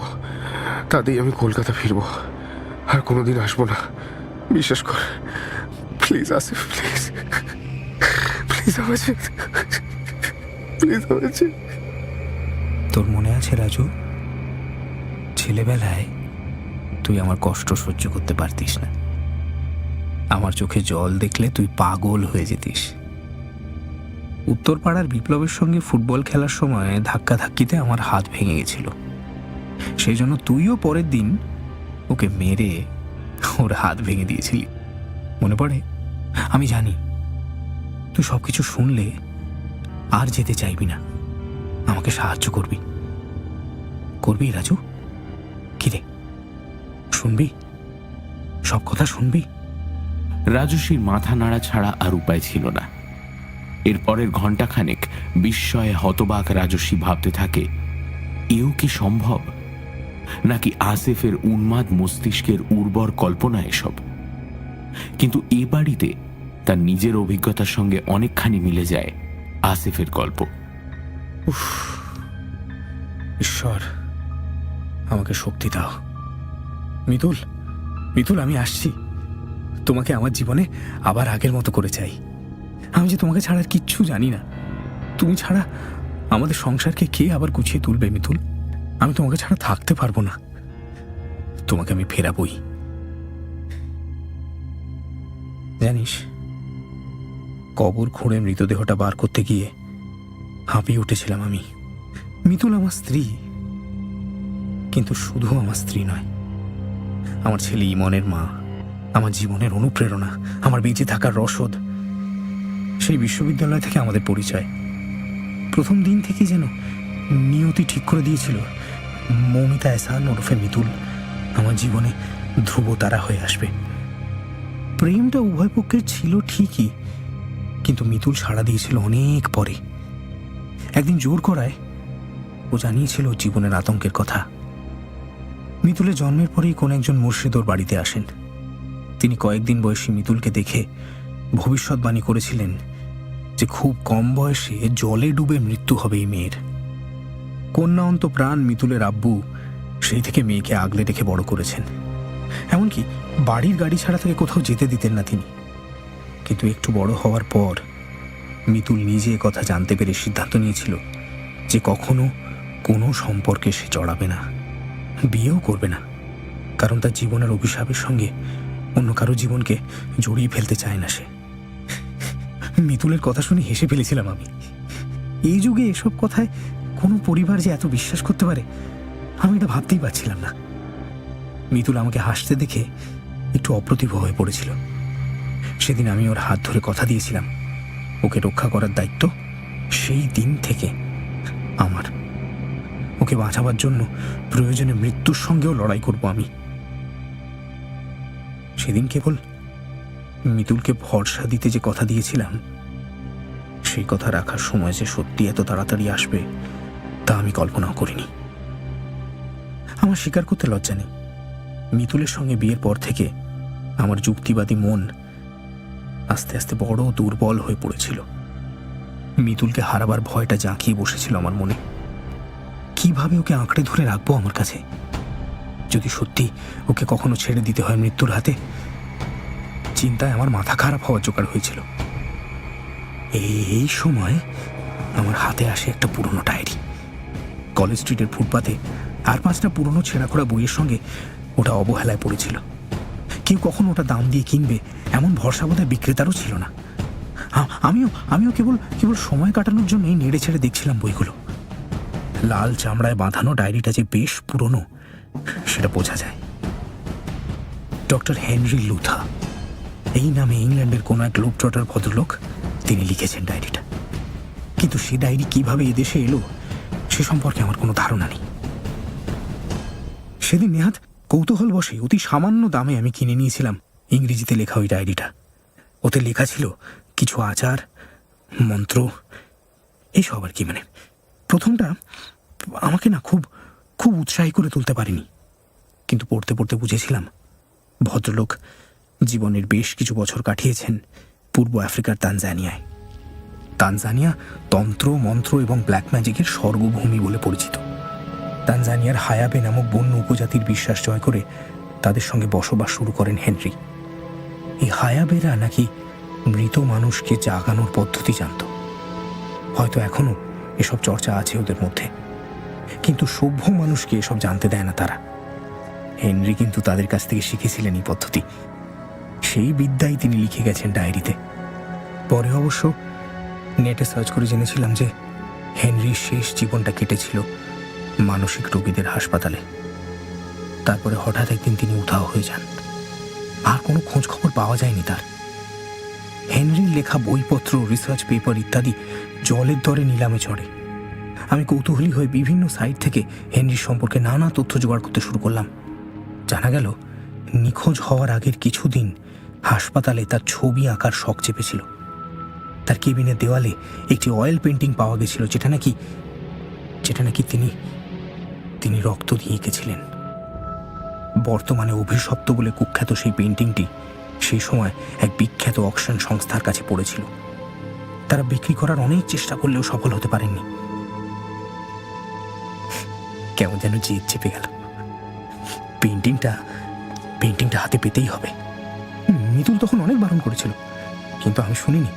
তাতেই আমি কলকাতা ফিরবো, আর কোনোদিন আসবো না। বিশ্বাস কর প্লিজ আসিফ, প্লিজ প্লিজ আমার প্লিজ আমার। তোর মনে আছে রাজু, ছেলেবেলায় তুই আমার কষ্ট সহ্য করতে পারতিস না। আমার চোখে জল দেখলে তুই পাগল হয়ে যেতিস। উত্তরপাড়ার বিপ্লবের সঙ্গে ফুটবল খেলার সময় ধাক্কাধাক্কিতে আমার হাত ভেঙে গেছিল। সেই জন্য তুইও পরের দিন ওকে মেরে ওর হাত ভেঙে দিয়েছিলি, মনে পড়ে? আমি জানি তুই সবকিছু শুনলে আর যেতে চাইবি না, আমাকে সাহায্য করবি। করবি রাজু? কিরে, শুনবি? সব কথা শুনবি? রাজস্বীর মাথা নাড়া ছাড়া আর উপায় ছিল না। এরপরের ঘণ্টাখানেক বিস্ময়ে হতবাক রাজস্বী ভাবতে থাকে, এও কি সম্ভব? নাকি আসিফের উন্মাদ মস্তিষ্কের উর্বর কল্পনা এসব? কিন্তু এ বাড়িতে তার নিজের অভিজ্ঞতার সঙ্গে অনেকখানি মিলে যায় আসিফের গল্প। ঈশ্বর, আমাকে শক্তি দাও। মিতুল, মিতুল, আমি আসছি। তোমাকে আমার জীবনে আবার আগের মতো করে চাই। আমি যে তোমাকে ছাড়া আর কিচ্ছু জানি না। তুমি ছাড়া আমাদের সংসারকে কে আবার গুছিয়ে তুলবে মিতুল? আমি তোমাকে ছাড়া থাকতে পারবো না। তোমাকে আমি ফেরাবই। জানিস, কবর খুঁড়ে মৃতদেহটা বার করতে গিয়ে হাঁপিয়ে উঠেছিলাম আমি। মিতুল আমার স্ত্রী, কিন্তু শুধু আমার স্ত্রী নয়, আমার ছেলে ইমনের মা, আমার জীবনের অনুপ্রেরণা, আমার বেঁচে থাকার রসদ। সেই বিশ্ববিদ্যালয় থেকে আমাদের পরিচয়। প্রথম দিন থেকে যেন নিয়তি ঠিক করে দিয়েছিল মৌমিতা এহসান ওরফে মিতুল আমার জীবনে ধ্রুবতারা হয়ে আসবে। প্রেমটা উভয় পক্ষের ছিল ঠিকই, কিন্তু মিতুল সাড়া দিয়েছিল অনেক পরে। একদিন জোর করায় ও জানিয়েছিল জীবনের আতঙ্কের কথা। মিতুলের জন্মের পরেই কোন একজন মুর্শিদ ওর বাড়িতে আসেন। তিনি কয়েকদিন বয়সী মিতুলকে দেখে ভবিষ্যৎবাণী করেছিলেন যে খুব কম বয়সে জলে ডুবে মৃত্যু হবে এই মেয়ের। কন্যা অন্ত প্রাণ মিতুলের আব্বু সেই থেকে মেয়েকে আগলে রেখে বড় করেছেন। এমনকি বাড়ির গাড়ি ছাড়া থেকে কোথাও যেতে দিতেন না তিনি। কিন্তু একটু বড় হওয়ার পর মিতুল নিজে কথা জানতে পেরে সিদ্ধান্ত নিয়েছিল যে কখনো কোনো সম্পর্কে সে জড়াবে না, বিয়েও করবে না, কারণ তার জীবনের অভিশাপের সঙ্গে অন্য কারো জীবনকে জড়িয়ে ফেলতে চায় না সে। মিতুলের কথা শুনে হেসে ফেলেছিলাম আমি। এই যুগে এসব কথায় কোনো পরিবার যে এত বিশ্বাস করতে পারে আমি এটা ভাবতেই পারছিলাম না। মিতুল আমাকে হাসতে দেখে একটু অপ্রতিভ হয়ে পড়েছিল। সেদিন আমি ওর হাত ধরে কথা দিয়েছিলাম ওকে রক্ষা করার দায়িত্ব সেই দিন থেকে আমার। ওকে বাঁচাবার জন্য প্রয়োজনে মৃত্যুর সঙ্গেও লড়াই করব আমি। সেদিন কেবল মিতুলকে ভরসা দিতে যে কথা দিয়েছিলাম, সেই কথা রাখার সময় যে সত্যি এত তাড়াতাড়ি আসবে তা আমি কল্পনাও করিনি। আমার স্বীকার করতে লজ্জা নেই, মিতুলের সঙ্গে বিয়ের পর থেকে আমার যুক্তিবাদী মন আস্তে আস্তে বড় দুর্বল হয়ে পড়েছিল। মিতুলকে হারাবার ভয়টা জাঁকিয়ে বসেছিল আমার মনে। কিভাবে ওকে আঁকড়ে ধরে রাখবো আমার কাছে? যদি সত্যি ওকে কখনো ছেড়ে দিতে হয় মৃত্যুর হাতে, চিন্তায় আমার মাথা খারাপ হওয়ার জোগাড় হয়েছিল। এই সময় আমার হাতে আসে একটা পুরনো ডায়েরি। কলেজ স্ট্রিটের ফুটপাতে আর 5টা পুরনো ছেঁড়াখোড়া বইয়ের সঙ্গে ওটা অবহেলায় পড়েছিল। কেউ কখনো ওটা দাম দিয়ে কিনবে এমন ভরসা বোধহয় বিক্রেতারও ছিল না। আমিও কেবল সময় কাটানোর জন্যই নেড়ে ছেড়ে দেখছিলাম বইগুলো। লাল চামড়ায় বাঁধানো ডায়েরিটা যে বেশ পুরনো সেটা বোঝা যায়। ডক্টর হেনরি লুথা, এই নামে ইংল্যান্ডের কোনো এক গ্লোবট্রটার ভদ্রলোক তিনি লিখেছেন ডায়েরিটা। কিন্তু সে ডায়েরি কিভাবে এদেশে এলো সে সম্পর্কে আমার কোনো ধারণা নেই। সেদিন নেহাত কৌতূহল বসে অতি সামান্য দামে আমি কিনে নিয়েছিলাম ইংরেজিতে লেখা ওই ডায়েরিটা। ওতে লেখা ছিল কিছু আচার, মন্ত্র, এইসব আর কি। প্রথমটা আমাকে না খুব খুব উৎসাহী করে তুলতে পারিনি, কিন্তু পড়তে পড়তে বুঝেছিলাম ভদ্রলোক জীবনের বেশ কিছু বছর কাটিয়েছেন পূর্ব আফ্রিকার তানজানিয়ায়। তানজানিয়া তন্ত্র, মন্ত্র এবং ব্ল্যাক ম্যাজিকের স্বর্গভূমি বলে পরিচিত। তানজানিয়ার হায়াবে নামক বন্য উপজাতির বিশ্বাস জয় করে তাদের সঙ্গে বসবাস শুরু করেন হেনরি। এই হায়াবেরা নাকি মৃত মানুষকে জাগানোর পদ্ধতি জানত। হয়তো এখনো এসব চর্চা আছে ওদের মধ্যে, কিন্তু সভ্য মানুষকে এসব জানতে দেয় না তারা। হেনরি কিন্তু তাদের কাছ থেকে শিখেছিলেন এই পদ্ধতি। সেই বিদ্যাই তিনি লিখে গেছেন ডায়েরিতে। পরে অবশ্য নেটে সার্চ করে জেনেছিলাম যে হেনরির শেষ জীবনটা কেটেছিল মানসিক রোগীদের হাসপাতালে। তারপরে হঠাৎ একদিন তিনি উধাও হয়ে যান, আর কোনো খোঁজ খবর পাওয়া যায়নি তার। হেনরির লেখা বইপত্র, রিসার্চ পেপার ইত্যাদি জলের দরে নিলামে চড়ে। আমি কৌতূহলী হয়ে বিভিন্ন সাইট থেকে হেনরির সম্পর্কে নানা তথ্য জোগাড় করতে শুরু করলাম। জানা গেল নিখোঁজ হওয়ার আগের কিছুদিন হাসপাতালে তার ছবি আঁকার শখ চেপেছিল। তার কেবিনের দেওয়ালে একটি অয়েল পেন্টিং পাওয়া গেছিল, যেটা নাকি তিনি রক্ত দিয়ে এঁকেছিলেন। বর্তমানে অভিশপ্ত বলে কুখ্যাত সেই পেন্টিংটি সেই সময় এক বিখ্যাত অকশন সংস্থার কাছে পড়েছিল। তারা বিক্রি করার অনেক চেষ্টা করলেও সফল হতে পারেননি। কেমন যেন জেদ চেপে গেল। পেন্টিংটা হাতে পেতেই হবে। মিতুল তখন অনেক বারণ করেছিল, কিন্তু আমি শুনিনি।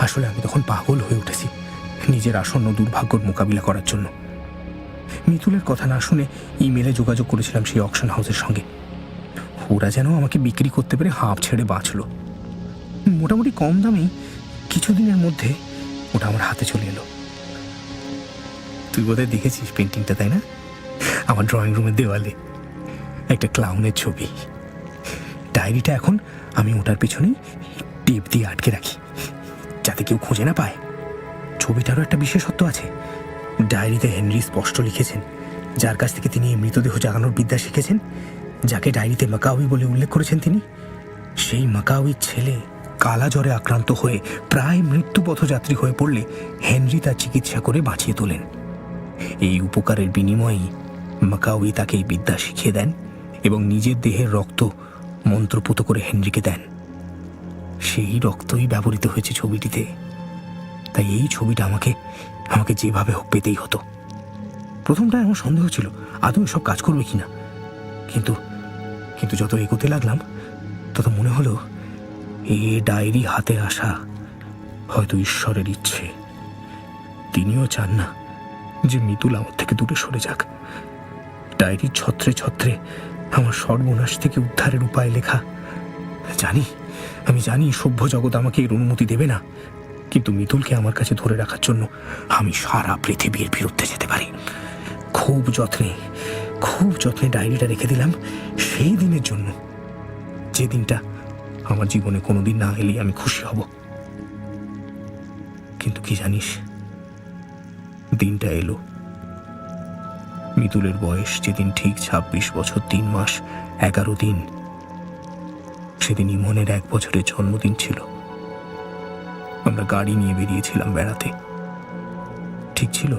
আসলে আমি তখন পাগল হয়ে উঠেছি নিজের আসন্ন দুর্ভাগ্যর মোকাবিলা করার জন্য। মিতুলের কথা না শুনে ইমেলে যোগাযোগ করেছিলাম সেই অকশন হাউসের সঙ্গে। ওরা যেন আমাকে বিক্রি করতে পেরে হাঁপ ছেড়ে বাঁচল। মোটামুটি কম দামেই কিছুদিনের মধ্যে ওটা আমার হাতে চলে এলো। তুই বোধহয় দেখেছিস পেন্টিংটা, তাই না? আমার ড্রয়িং রুমের দেওয়ালে একটা ক্লাউনের ছবি। ডায়েরিটা এখন আমি ওটার পেছনেই টেপ দিয়ে আটকে রাখি, যাতে কেউ খুঁজে না পায়। ছবিটারও একটা বিশেষত্ব আছে। ডায়েরিতে হেনরি স্পষ্ট লিখেছেন যার কাছ থেকে তিনি এই মৃতদেহ জাগানোর বিদ্যা শিখেছেন, যাকে ডায়েরিতে মাকাউই বলে উল্লেখ করেছেন তিনি, সেই মাকাউইর ছেলে কালা জ্বরে আক্রান্ত হয়ে প্রায় মৃত্যুপথযাত্রী হয়ে পড়লে হেনরি তার চিকিৎসা করে বাঁচিয়ে তোলেন। এই উপকারের বিনিময়েই মাকাউই তাকে এই বিদ্যা শিখিয়ে দেন এবং নিজের দেহের রক্ত মন্ত্রপুত করে হেনরিকে দেন। সেই রক্তই ব্যবহৃত হয়েছে ছবিটিতে। তাই এই ছবিটা আমাকে যেভাবে হোক পেতেই হতো। প্রথমটায় আমার সন্দেহ ছিল আদৌ এসব কাজ করবে কিনা, কিন্তু যত এগোতে লাগলাম তত মনে হলো এ ডায়েরি হাতে আসা হয়তো ঈশ্বরের ইচ্ছে। তিনিও চান না যে মিতুল আমার থেকে দূরে সরে যাক। ডায়েরির ছত্রে ছত্রে আমার সর্বনাশ থেকে উদ্ধারের উপায় লেখা। আমি জানি সভ্য জগৎ আমাকে এর অনুমতি দেবে না, কিন্তু মিতুলকে আমার কাছে ধরে রাখার জন্য আমি সারা পৃথিবীর বিরুদ্ধে যেতে পারি। খুব যত্নে ডায়েরিটা রেখে দিলাম সেই দিনের জন্য, যে দিনটা আমার জীবনে কোনোদিন না এলেই আমি খুশি হব। কিন্তু কি জানিস, দিনটা এলো। মিতুলের বয়স যেদিন ঠিক 26 বছর 3 মাস 11 দিন, সেদিন ইমনের 1 বছরের জন্মদিন ছিল। আমরা গাড়ি নিয়ে বেরিয়েছিলাম বেড়াতে। ঠিক ছিল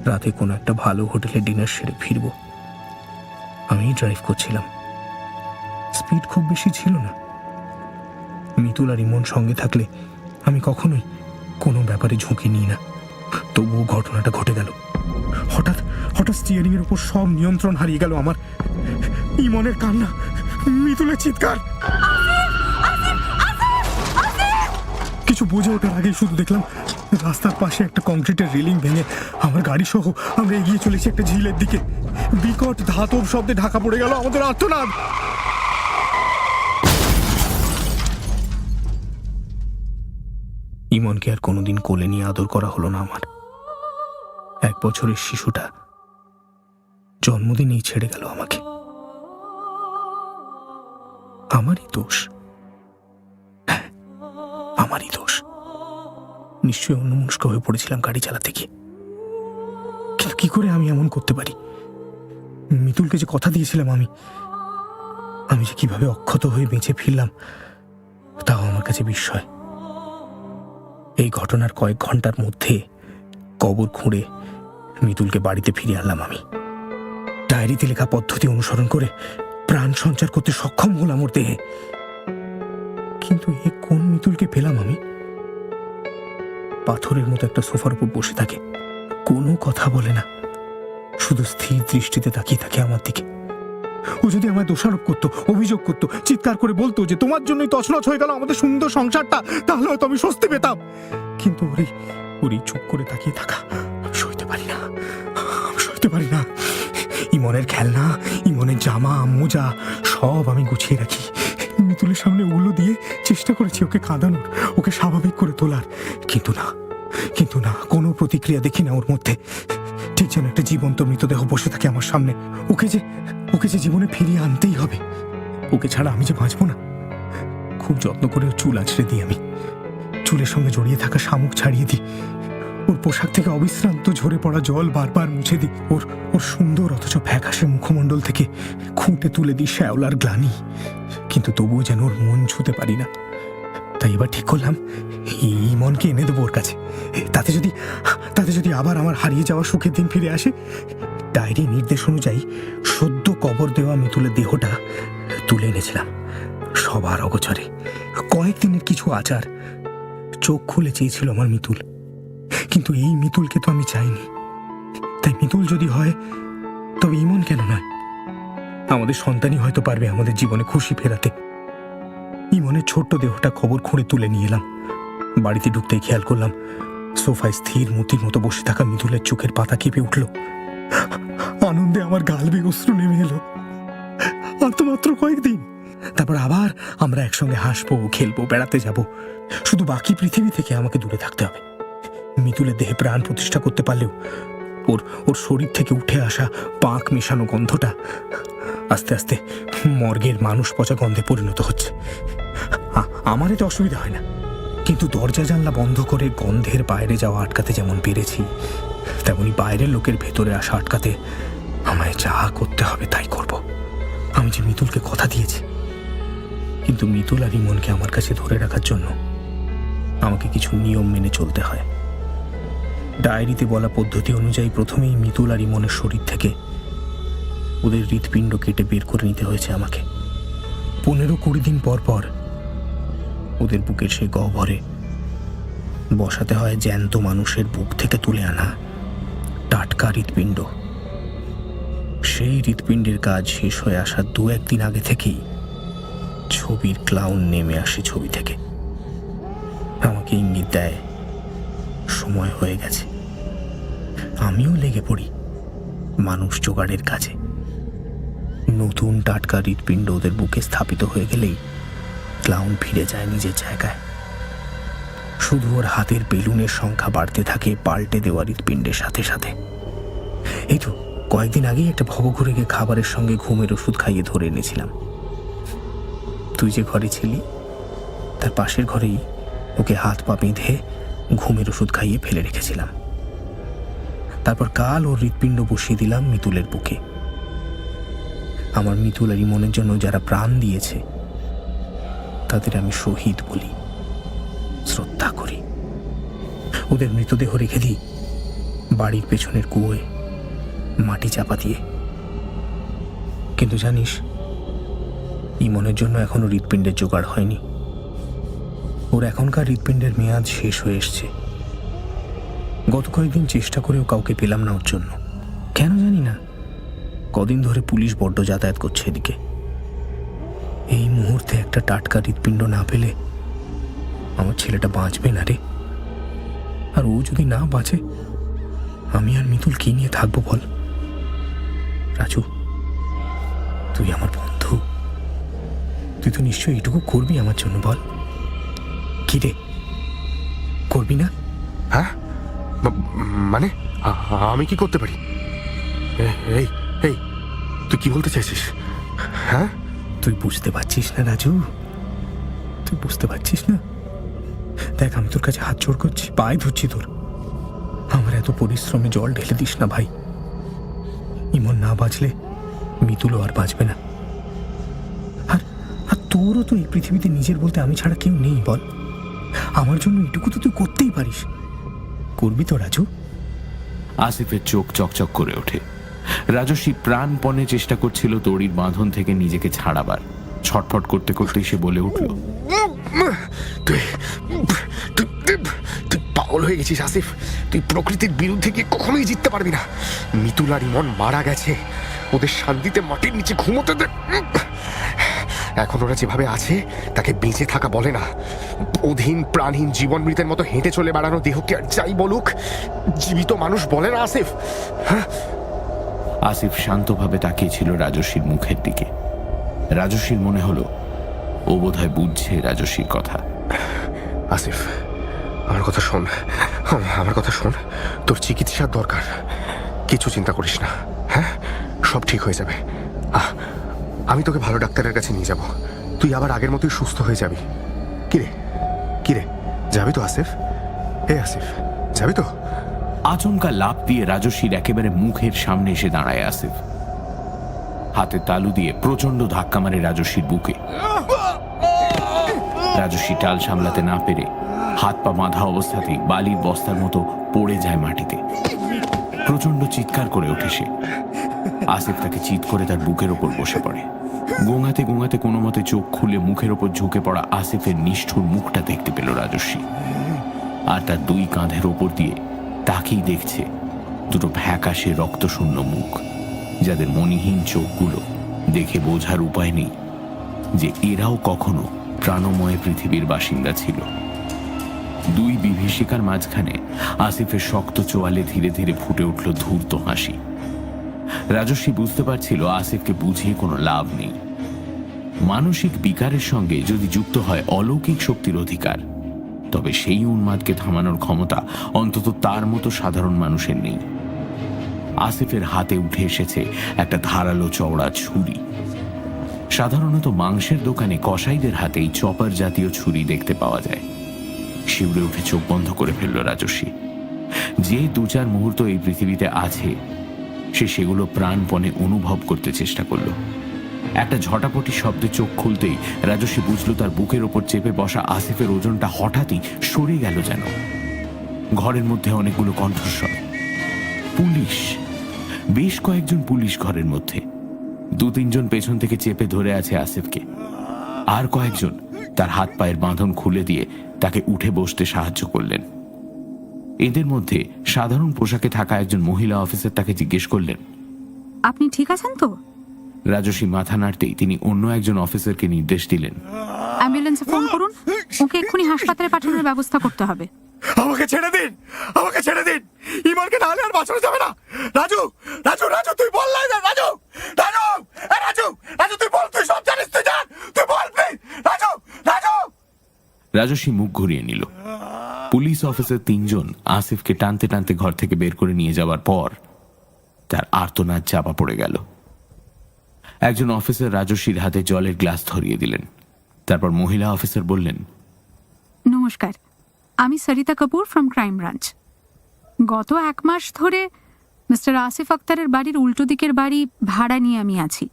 রাতে কোনো একটা ভালো হোটেলে ডিনার সেরে ফিরব। আমি ড্রাইভ করছিলাম, স্পিড খুব বেশি ছিল না। মিতুল আর ইমন সঙ্গে থাকলে আমি কখনোই কোনো ব্যাপারে ঝুঁকি নিই না। তবুও ঘটনাটা ঘটে গেল। হঠাৎ হঠাৎ স্টিয়ারিং এর উপর সব নিয়ন্ত্রণ হারিয়ে গেল আমার। ইমনের কান্না, মিতুলের চিৎকার, কিছু বুঝে ওঠার আগেই শুধু দেখলাম রাস্তার পাশে একটা কংক্রিটের রেলিং ভেঙে আমার গাড়ি সহ আমরা এগিয়ে চলেছি একটা ঝিলের দিকে। বিকট ধাতব শব্দে ঢাকা পড়ে গেল আমাদের আর্তনাদ। ইমনকে আর কোনোদিন কোলে নিয়ে আদর করা হলো না আমার। 1 বছরের শিশুটা জন্মদিনেই ছেড়ে গেল আমাকে। আমারই দোষ, হ্যাঁ আমারই দোষ। নিশ্চয়ই অন্যমনস্ক হয়ে পড়েছিলাম গাড়ি চালাতে গিয়ে। কিন্তু কি করে আমি এমন করতে পারি? মিতুলকে যে কথা দিয়েছিলাম আমি যে কিভাবে অক্ষত হয়ে বেঁচে ফিরলাম তাও আমার কাছে বিস্ময়। এই ঘটনার কয়েক ঘন্টার মধ্যে কবর খুঁড়ে মিতুলকে বাড়িতে ফিরে আনলাম আমি। ডায়েরিতে লেখা পদ্ধতি অনুসরণ করে প্রাণ সঞ্চার করতে সক্ষম হলাম ওর দেহে। কিন্তু এ কোন মিতুলকে পেলাম আমি? পাথরের মতো একটা সোফার উপর বসে থাকে, কোনো কথা বলে না, শুধু স্থির দৃষ্টিতে তাকিয়ে থাকে আমার দিকে। ও যদি আমায় দোষারোপ করতো, অভিযোগ করতো, চিৎকার করে বলতো যে তোমার জন্যই তছনছ হয়ে গেল আমাদের সুন্দর সংসারটা, তাহলে হয়তো আমি স্বস্তি পেতাম। কিন্তু ওরই চুপ করে তাকিয়ে থাকা আমি সইতে পারি না, আমি সইতে পারি না। ইমনের খেলনা, ইমনের জামা, মোজা সব আমি গুছিয়ে রাখি। মিতুলের সামনে ওগুলো দিয়ে চেষ্টা করেছি ওকে কাঁদানোর, ওকে স্বাভাবিক করে তোলার, কিন্তু না, কোনো প্রতিক্রিয়া দেখি না ওর মধ্যে। ঠিক যেন একটা জীবন্ত মৃতদেহ বসে থাকে আমার সামনে। ওকে যে জীবনে ফিরিয়ে আনতেই হবে, ওকে ছাড়া আমি যে বাঁচবো না। খুব যত্ন করে ওর চুল আঁচড়ে দিই আমি, চুলের সঙ্গে জড়িয়ে থাকা শামুক ছাড়িয়ে দিই, ওর পোশাক থেকে অবিশ্রান্ত ঝরে পড়া জল বারবার মুছে দিই, ওর সুন্দর অথচ ফ্যাকাশে মুখমণ্ডল থেকে খুঁটে তুলে দিই শ্যাওলার গ্লানি। কিন্তু তবুও যেন ওর মন ছুঁতে পারি না। তাই এবার ঠিক করলাম ইমনকে এনে দেবো ওর কাছে। তাতে যদি আবার আমার হারিয়ে যাওয়া সুখের দিন ফিরে আসে। ডায়েরি নির্দেশ অনুযায়ী সদ্য কবর দেওয়া মিতুলের দেহটা তুলে এনেছিলাম সবার অগোচরে। কয়েকদিনের কিছু আচার চোখ খুলে চেয়েছিল আমার মিতুল, কিন্তু এই মিতুলকে তো আমি চাইনি। তাই মিতুল যদি হয় তবে ইমন কেন নয়? আমাদের সন্তানই হয়তো পারবে আমাদের জীবনে খুশি ফেরাতে। ইমনের ছোট্ট দেহটা খবর খুঁড়ে তুলে নিয়ে এলাম। বাড়িতে ঢুকতেই খেয়াল করলাম সোফায় স্থির মূর্তির মতো বসে থাকা মিতুলের চোখের পাতা কেঁপে উঠল। আনন্দে আমার গাল বেয়ে অশ্রু নেমে এলো। আর তো মাত্র কয়েকদিন, তারপর আবার আমরা একসঙ্গে হাসবো, খেলবো, বেড়াতে যাব। শুধু বাকি পৃথিবী থেকে আমাকে দূরে থাকতে হবে। মিতুলের দেহে প্রাণ প্রতিষ্ঠা করতে পারলেও ওর শরীর থেকে উঠে আসা পাক মেশানো গন্ধটা আস্তে আস্তে মর্গের মানুষ পচা গন্ধে পরিণত হচ্ছে। আমার এতে অসুবিধা হয় না, কিন্তু দরজা জানলা বন্ধ করে গন্ধের বাইরে যাওয়া আটকাতে যেমন পেরেছি, তেমনি বাইরের লোকের ভেতরে আসা আটকাতে আমায় যা করতে হবে তাই করব। আমি যে মিতুলকে কথা দিয়েছি, কিন্তু মিতুল আর ইমনকে আমার কাছে ধরে রাখার জন্য আমাকে কিছু নিয়ম মেনে চলতে হয়। ডায়েরিতে বলা পদ্ধতি অনুযায়ী প্রথমেই মিতুল আর ইমনের শরীর থেকে ওদের হৃৎপিণ্ড কেটে বের করে নিতে হয়েছে আমাকে। 15-20 দিন পর পর ওদের বুকের সেই গহ্বরে বসাতে হয় জ্যান্ত মানুষের বুক থেকে তুলে আনা টাটকা হৃৎপিণ্ড। সেই হৃৎপিণ্ডের কাজ শেষ হয়ে আসার 2-1 দিন আগে থেকেই ছবির ক্লাউন নেমে আসে ছবি থেকে, আমাকে ইঙ্গিত দেয় সময় হয়ে গেছে। আমিও লেগে পড়ি মানুষ জোগাড়ের কাজে। নতুন টাটকা হৃৎপিণ্ড ওদের বুকে স্থাপিত হয়ে গেলেই ক্লাউন ফিরে যায় নিজের জায়গায়। শুধু ওর হাতের বেলুনের সংখ্যা বাড়তে থাকে পাল্টে দেওয়া হৃৎপিণ্ডের সাথে সাথে। এই তো কয়েকদিন আগেই একটা ভবঘুরেকে খাবারের সঙ্গে ঘুমের ওষুধ খাইয়ে ধরে এনেছিলাম। তুই যে ঘরে ছিলি তার পাশের ঘরেই ওকে হাত পা বেঁধে ঘুমের ওষুধ খাইয়ে ফেলে রেখেছিলাম। তারপর কাল ওর হৃৎপিণ্ড বসিয়ে দিলাম মিতুলের বুকে। আমার মিতুল আর ইমনের জন্য যারা প্রাণ দিয়েছে তাদের আমি শহীদ বলি, শ্রদ্ধা করি। ওদের মৃতদেহ রেখে দিই বাড়ির পেছনের কুয়োয় মাটি চাপা দিয়ে। কিন্তু জানিস, ইমনের জন্য এখনো হৃৎপিণ্ডের জোগাড় হয়নি। ওর এখনকার হৃৎপিণ্ডের মেয়াদ শেষ হয়ে এসছে। গত কয়েকদিন চেষ্টা করেও কাউকে পেলাম না ওর জন্য। কেন জানি না, কদিন ধরে পুলিশ বড্ড যাতায়াত করছে এদিকে। এই মুহূর্তে একটা টাটকা হৃৎপিণ্ড না পেলে আমার ছেলেটা বাঁচবে না রে। আর ও যদি না বাঁচে, আমি আর মিতুল কি নিয়ে থাকবো বল? রাজু, তুই আমার বন্ধু, তুই তো নিশ্চয়ই এইটুকু করবি আমার জন্য, বল? কি রে, করবি না? হ্যাঁ, মানে আমি কি করতে পারি? এই এই তুই কি বলতে চাইছিস? হ্যাঁ, তুই বুঝতে পারছিস না রাজু? তুই বুঝতে পারছিস না? দেখ, আমি তোর কাছে হাত জোড় করছি, পায়ে ধরছি তোর। আমার এত পরিশ্রমে জল ঢেলে দিস না ভাই। ইমন না বাঁচলে মিতুলও আর বাঁচবে না। আর আর তোরও তো এই পৃথিবীতে নিজের বলতে আমি ছাড়া কেউ নেই, বল? আমার জন্য এটুকু তো তুই করতেই পারিস। করবি তো রাজু? আসিফের চোখ চকচক করে ওঠে। রাজস্বী প্রাণপণে চেষ্টা করছিল দড়ির বাঁধন থেকে নিজেকে ছাড়াবার। ছটফট করতে করতে সে বলে উঠল, তুই তুই তুই পাগল হয়ে গেছিস আসিফ। তুই প্রকৃতির বিরুদ্ধে গিয়ে কখনোই জিততে পারবি না। মিতুল আর ইমন মারা গেছে, ওদের শান্তিতে মাটির নিচে ঘুমোতে দে। এখন ওরা যেভাবে আছে তাকে বেঁচে থাকা বলে না। অধীন প্রাণহীন জীবন মৃতের মতো হেঁটে চলে বেড়ানো দেহকে আর যাই বলুক জীবিত মানুষ বলে না আসিফ। আসিফ শান্তভাবে তাকিয়েছিল রাজস্বীর মুখের দিকে। রাজস্বীর মনে হলো ও বোধহয় বুঝছে রাজস্বীর কথা। আসিফ, আমার কথা শোন, আমার কথা শোন। তোর চিকিৎসার দরকার, কিছু চিন্তা করিস না। হ্যাঁ, সব ঠিক হয়ে যাবে। আমি তোকে ভালো ডাক্তারের কাছে নিয়ে যাব। তুই আবার আগের মতোই সুস্থ হয়ে যাবি। কিরে কিরে, যাবি তো আসিফ? আসিফ, যাবি তো? আচমকা লাফ দিয়ে রাজস্বীর একেবারে মুখের সামনে এসে দাঁড়ায় আসিফ। হাতে তালু দিয়ে প্রচন্ড ধাক্কা মারে রাজস্বীর বুকে। রাজস্বী টাল সামলাতে না পেরে হাত পা বাঁধা অবস্থাতেই বালির বস্তার মতো পড়ে যায় মাটিতে। প্রচন্ড চিৎকার করে ওঠে সে। আসিফ তাকে চিৎ করে তার বুকের ওপর বসে পড়ে। গোঙাতে গোঙাতে কোনো মতে চোখ খুলে মুখের ওপর ঝুঁকে পড়া আসিফের নিষ্ঠুর মুখটা দেখতে পেল রাজস্বী। আর তার দুই কাঁধের ওপর দিয়ে তাকেই দেখছে দুটো ফ্যাকাশে রক্তশূন্য মুখ, যাদের মণিহীন চোখগুলো দেখে বোঝার উপায় নেই যে এরাও কখনো প্রাণময় পৃথিবীর বাসিন্দা ছিল। দুই বিভীষিকার মাঝখানে আসিফের শক্ত চোয়ালে ধীরে ধীরে ফুটে উঠল ধূর্ত হাসি। রাজস্বী বুঝতে পারছিল আসিফকে বুঝিয়ে কোনো লাভ নেই। মানসিক বিকারের সঙ্গে যদি যুক্ত হয় অলৌকিক শক্তির অধিকার, তবে সেই উন্মাদকে থামানোর ক্ষমতা অন্তত তার মতো সাধারণ মানুষের নেই। আসিফের হাতে উঠে এসেছে একটা ধারালো চওড়া ছুরি। সাধারণত মাংসের দোকানে কসাইদের হাতেই চপার জাতীয় ছুরি দেখতে পাওয়া যায়। শিউরে উঠে চোখ বন্ধ করে ফেলল রাজস্বী। যে দু চার মুহূর্ত এই পৃথিবীতে আছে সে সেগুলো প্রাণপণে অনুভব করতে চেষ্টা করল। একটা ঝটাপটি শব্দে চোখ খুলতেই রাজস্বী বুঝল তার বুকের ওপর চেপে বসা আসিফের ওজনটা হঠাৎই সরে গেল যেন। ঘরের মধ্যে অনেকগুলো কণ্ঠস্বর। পুলিশ, বেশ কয়েকজন পুলিশ ঘরের মধ্যে। দু তিনজন পেছন থেকে চেপে ধরে আছে আসিফকে। আর কয়েকজন তার হাত পায়ের বাঁধন খুলে দিয়ে তাকে উঠে বসতে সাহায্য করলেন। এদের মধ্যে সাধারণ পোশাকে থাকা একজন মহিলা অফিসার তাকে জিজ্ঞেস করলেন, আপনি ঠিক আছেন তো? রাজস্বী মাথা নাড়তেই তিনি অন্য একজন অফিসারকে নির্দেশ দিলেন, অ্যাম্বুলেন্সে ফোন করুন, ওকে এক্ষুনি হাসপাতালে পাঠানোর ব্যবস্থা করতে হবে। আমাকে ছেড়ে দিন, আমাকে ছেড়ে দিন। ইমনকে নাহলে আর বাঁচানো যাবে না। রাজু, রাজু, রাজু, তুই বল না। রাজু, রাজু, রাজু, রাজু, তুই বল, তুই সব জানিস, তুই জান, তুই বল প্লিজ। রাজু, রাজু। রাজস্বী মুখ ঘুরিয়ে নিল। পুলিশ অফিসার তিনজন আসিফকে টানতে টানতে ঘর থেকে বের করে নিয়ে যাওয়ার পর তার আর্তনাদ চাপা পড়ে গেল। একজন অফিসার রাজস্বীর হাতে জলের গ্লাস ধরিয়ে দিলেন। তারপর মহিলা অফিসার বললেন, নমস্কার, আমি Sarita Kapoor from crime branch. গত 1 মাস ধরে মিস্টার আসিফ আক্তারের বাড়ির উল্টো দিকের বাড়ি ভাড়া নিয়ে আমি আছি।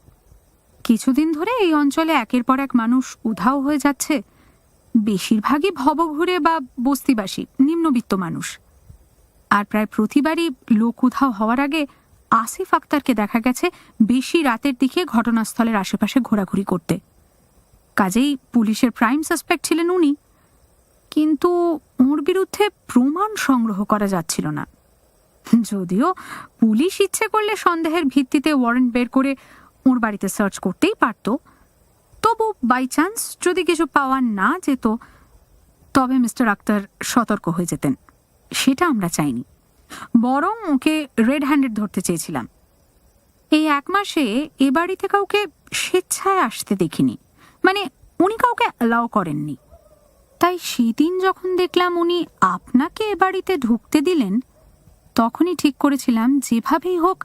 কিছুদিন ধরে এই অঞ্চলে একের পর এক মানুষ উধাও হয়ে যাচ্ছে। বেশিরভাগই ভবঘুরে বা বস্তিবাসী, নিম্নবিত্ত মানুষ। আর প্রায় প্রতিবারই লোক উধাও হওয়ার আগে আসিফ আক্তারকে দেখা গেছে বেশি রাতের দিকে ঘটনাস্থলের আশেপাশে ঘোরাঘুরি করতে। কাজেই পুলিশের প্রাইম সাসপেক্ট ছিলেন উনি, কিন্তু ওর বিরুদ্ধে প্রমাণ সংগ্রহ করা যাচ্ছিল না। যদিও পুলিশ ইচ্ছে করলে সন্দেহের ভিত্তিতে ওয়ারেন্ট বের করে ওর বাড়িতে সার্চ করতেই পারত, তবু বাই চান্স যদি কিছু পাওয়া না যেত তবে মিস্টার আক্তার সতর্ক হয়ে যেতেন। সেটা আমরা চাইনি, বরং ওকে রেড হ্যান্ডেড ধরতে চেয়েছিলাম। এই 1 মাসে এ বাড়িতে কাউকে স্বেচ্ছায় আসতে দেখিনি, মানে উনি কাউকে অ্যালাউ করেননি। তাই সেদিন যখন দেখলাম উনি আপনাকে এ বাড়িতে ঢুকতে দিলেন, তখনই ঠিক করেছিলাম যেভাবেই হোক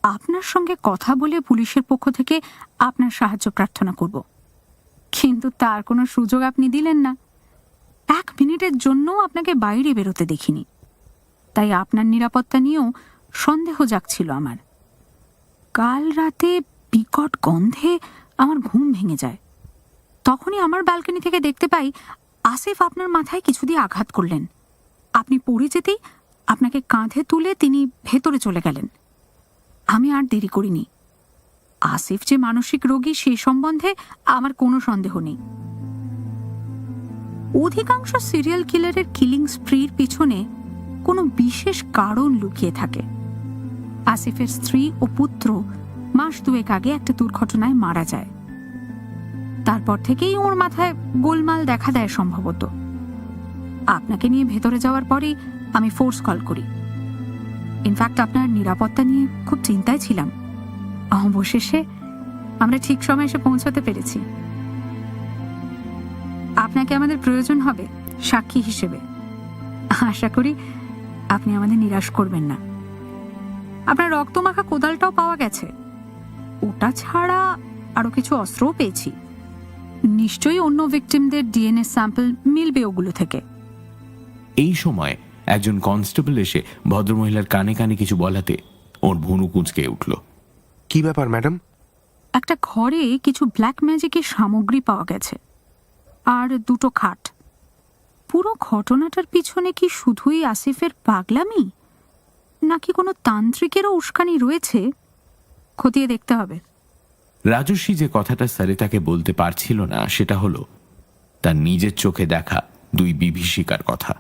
আপনার সঙ্গে কথা বলে পুলিশের পক্ষ থেকে আপনার সাহায্য প্রার্থনা করব। কিন্তু তার কোনো সুযোগ আপনি দিলেন না। 1 মিনিটের জন্যও আপনাকে বাইরে বেরোতে দেখিনি। তাই আপনার নিরাপত্তা নিয়েও সন্দেহ জাগছিল আমার। কাল রাতে বিকট গন্ধে আমার ঘুম ভেঙে যায়। তখনই আমার ব্যালকনি থেকে দেখতে পাই আসিফ আপনার মাথায় কিছু দিয়ে আঘাত করলেন। আপনি পড়ে যেতেই আপনাকে কাঁধে তুলে তিনি ভেতরে চলে গেলেন। আমি আর দেরি করিনি। আসিফ যে মানসিক রোগী সে সম্বন্ধে আমার কোনো সন্দেহ নেই। অধিকাংশ সিরিয়াল কিলারের কিলিং স্প্রির পিছনে কোনো বিশেষ কারণ লুকিয়ে থাকে। আসিফের স্ত্রী ও পুত্র মাস 2 আগে একটা দুর্ঘটনায় মারা যায়। তারপর থেকেই ওর মাথায় গোলমাল দেখা দেয় সম্ভবত। আপনাকে নিয়ে ভেতরে যাওয়ার পরেই আমি ফোর্স কল করি। ইনফ্যাক্ট আপনার নিরাপত্তা নিয়ে খুব চিন্তায় ছিলাম। অবশেষে আমরা ঠিক সময় এসে পৌঁছাতে পেরেছি। আপনাকে আমাদের প্রয়োজন হবে সাক্ষী হিসেবে। আশা করি আপনি আমাদের নিরাশ করবেন না। আপনার রক্তমাখা কোদালটাও পাওয়া গেছে। ওটা ছাড়া আরো কিছু অস্ত্রও পেয়েছি। নিশ্চয়ই অন্য ভিকটিমদের ডিএনএ স্যাম্পল মিলবে ওগুলো থেকে। এই সময় একজন কনস্টেবল এসে ভদ্রমহিলার কানে কানে কিছু বলাতে ওর ভুনু কুঁচকে উঠল। কি ব্যাপার ম্যাডাম? একটা ঘরে কিছু ব্ল্যাক ম্যাজিকের সামগ্রী পাওয়া গেছে আর 2টো খাট। পুরো ঘটনাটার পিছনে কি শুধুই আসিফের পাগলামি, নাকি কোনো তান্ত্রিকেরও উস্কানি রয়েছে? খতিয়ে দেখতে হবে। রাজস্বী যে কথাটা সরিতাকে বলতে পারছিল না সেটা হলো তার নিজের চোখে দেখা 2 বিভীষিকার কথা।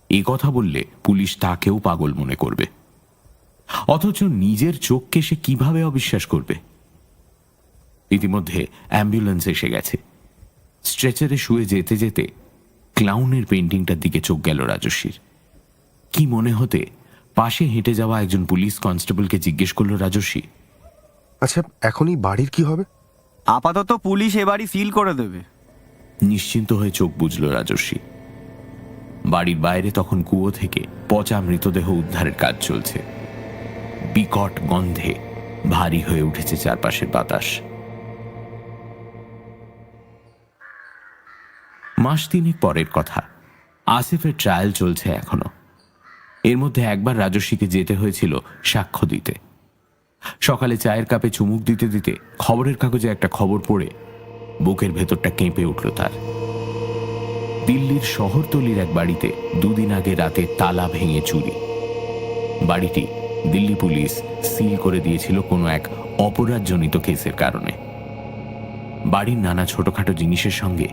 এই কথা বললে পুলিশ তাকেও পাগল মনে করবে, অথচ নিজের চোখকে সে কিভাবে অবিশ্বাস করবে? ইতিমধ্যে অ্যাম্বুলেন্স এসে গেছে। স্ট্রেচারে শুয়ে যেতে যেতে ক্লাউনের পেন্টিংটার দিকে চোখ গেল রাজস্বীর। কি মনে হতে পাশে হেঁটে যাওয়া একজন পুলিশ কনস্টেবলকে জিজ্ঞেস করলো রাজস্বী, আচ্ছা এখনই বাড়ির কি হবে? আপাতত পুলিশ এ বাড়ি সিল করে দেবে। নিশ্চিন্ত হয়ে চোখ বুঝল রাজস্বী। বাড়ির বাইরে তখন কুয়ো থেকে পচা মৃতদেহ উদ্ধারের কাজ চলছে। বিকট গন্ধে ভারী হয়ে উঠেছে চারপাশের বাতাস। মাস 3 পরের কথা। আসিফের ট্রায়াল চলছে এখনো। এর মধ্যে একবার রাজস্বীকে যেতে হয়েছিল সাক্ষ্য দিতে। সকালে চায়ের কাপে চুমুক দিতে দিতে খবরের কাগজে একটা খবর পড়ে বুকের ভেতরটা কেঁপে উঠল তার। দিল্লির শহরতলির এক বাড়িতে 2 দিন আগে রাতে তালা ভেঙে চুরি। বাড়িটি দিল্লি পুলিশ সিল করে দিয়েছিল কোনো এক অপরাধজনিত কেসের কারণে। বাড়ির নানা ছোটখাটো জিনিসের সঙ্গে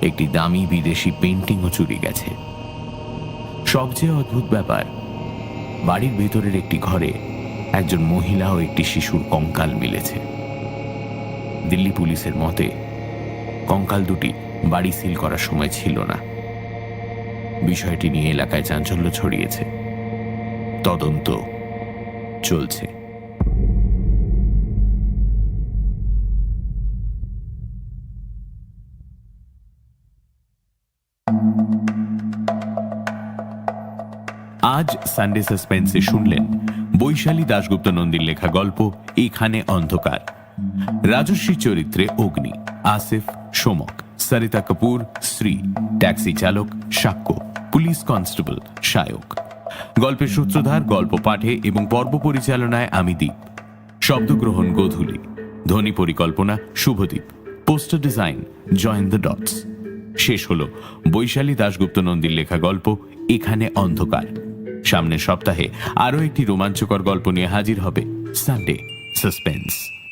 একটি দামি বিদেশি পেন্টিংও চুরি গেছে। সবচেয়ে অদ্ভুত ব্যাপার, বাড়ির ভেতরের একটি ঘরে একজন মহিলা ও একটি শিশুর কঙ্কাল মিলেছে। দিল্লি পুলিশের মতে কঙ্কাল দুটি বাড়ি সিল করার সময় ছিল না। বিষয়টি নিয়ে এলাকায় চাঞ্চল্য ছড়িয়েছে। তদন্ত চলছে। আজ সানডে সাসপেন্সে শুনলেন বৈশালী দাশগুপ্ত নন্দীর লেখা গল্প এখানে অন্ধকার। রাজস্বী চরিত্রে অগ্নি, আসিফ সমক, সরিতা কাপুর শ্রী, ট্যাক্সি চালক সাক্ষ্য, পুলিশ কনস্টেবল সায়ক। গল্পের সূত্রধার, গল্প পাঠে এবং পর্ব পরিচালনায় আমি দীপ। শব্দগ্রহণ গোধূলি। ধ্বনি পরিকল্পনা Subhadeep. Poster design join the dots. শেষ হলো বৈশালী দাশগুপ্ত নন্দীর লেখা গল্প এখানে অন্ধকার। সামনের সপ্তাহে আরও একটি রোমাঞ্চকর গল্প নিয়ে হাজির হবে সানডে সাসপেন্স।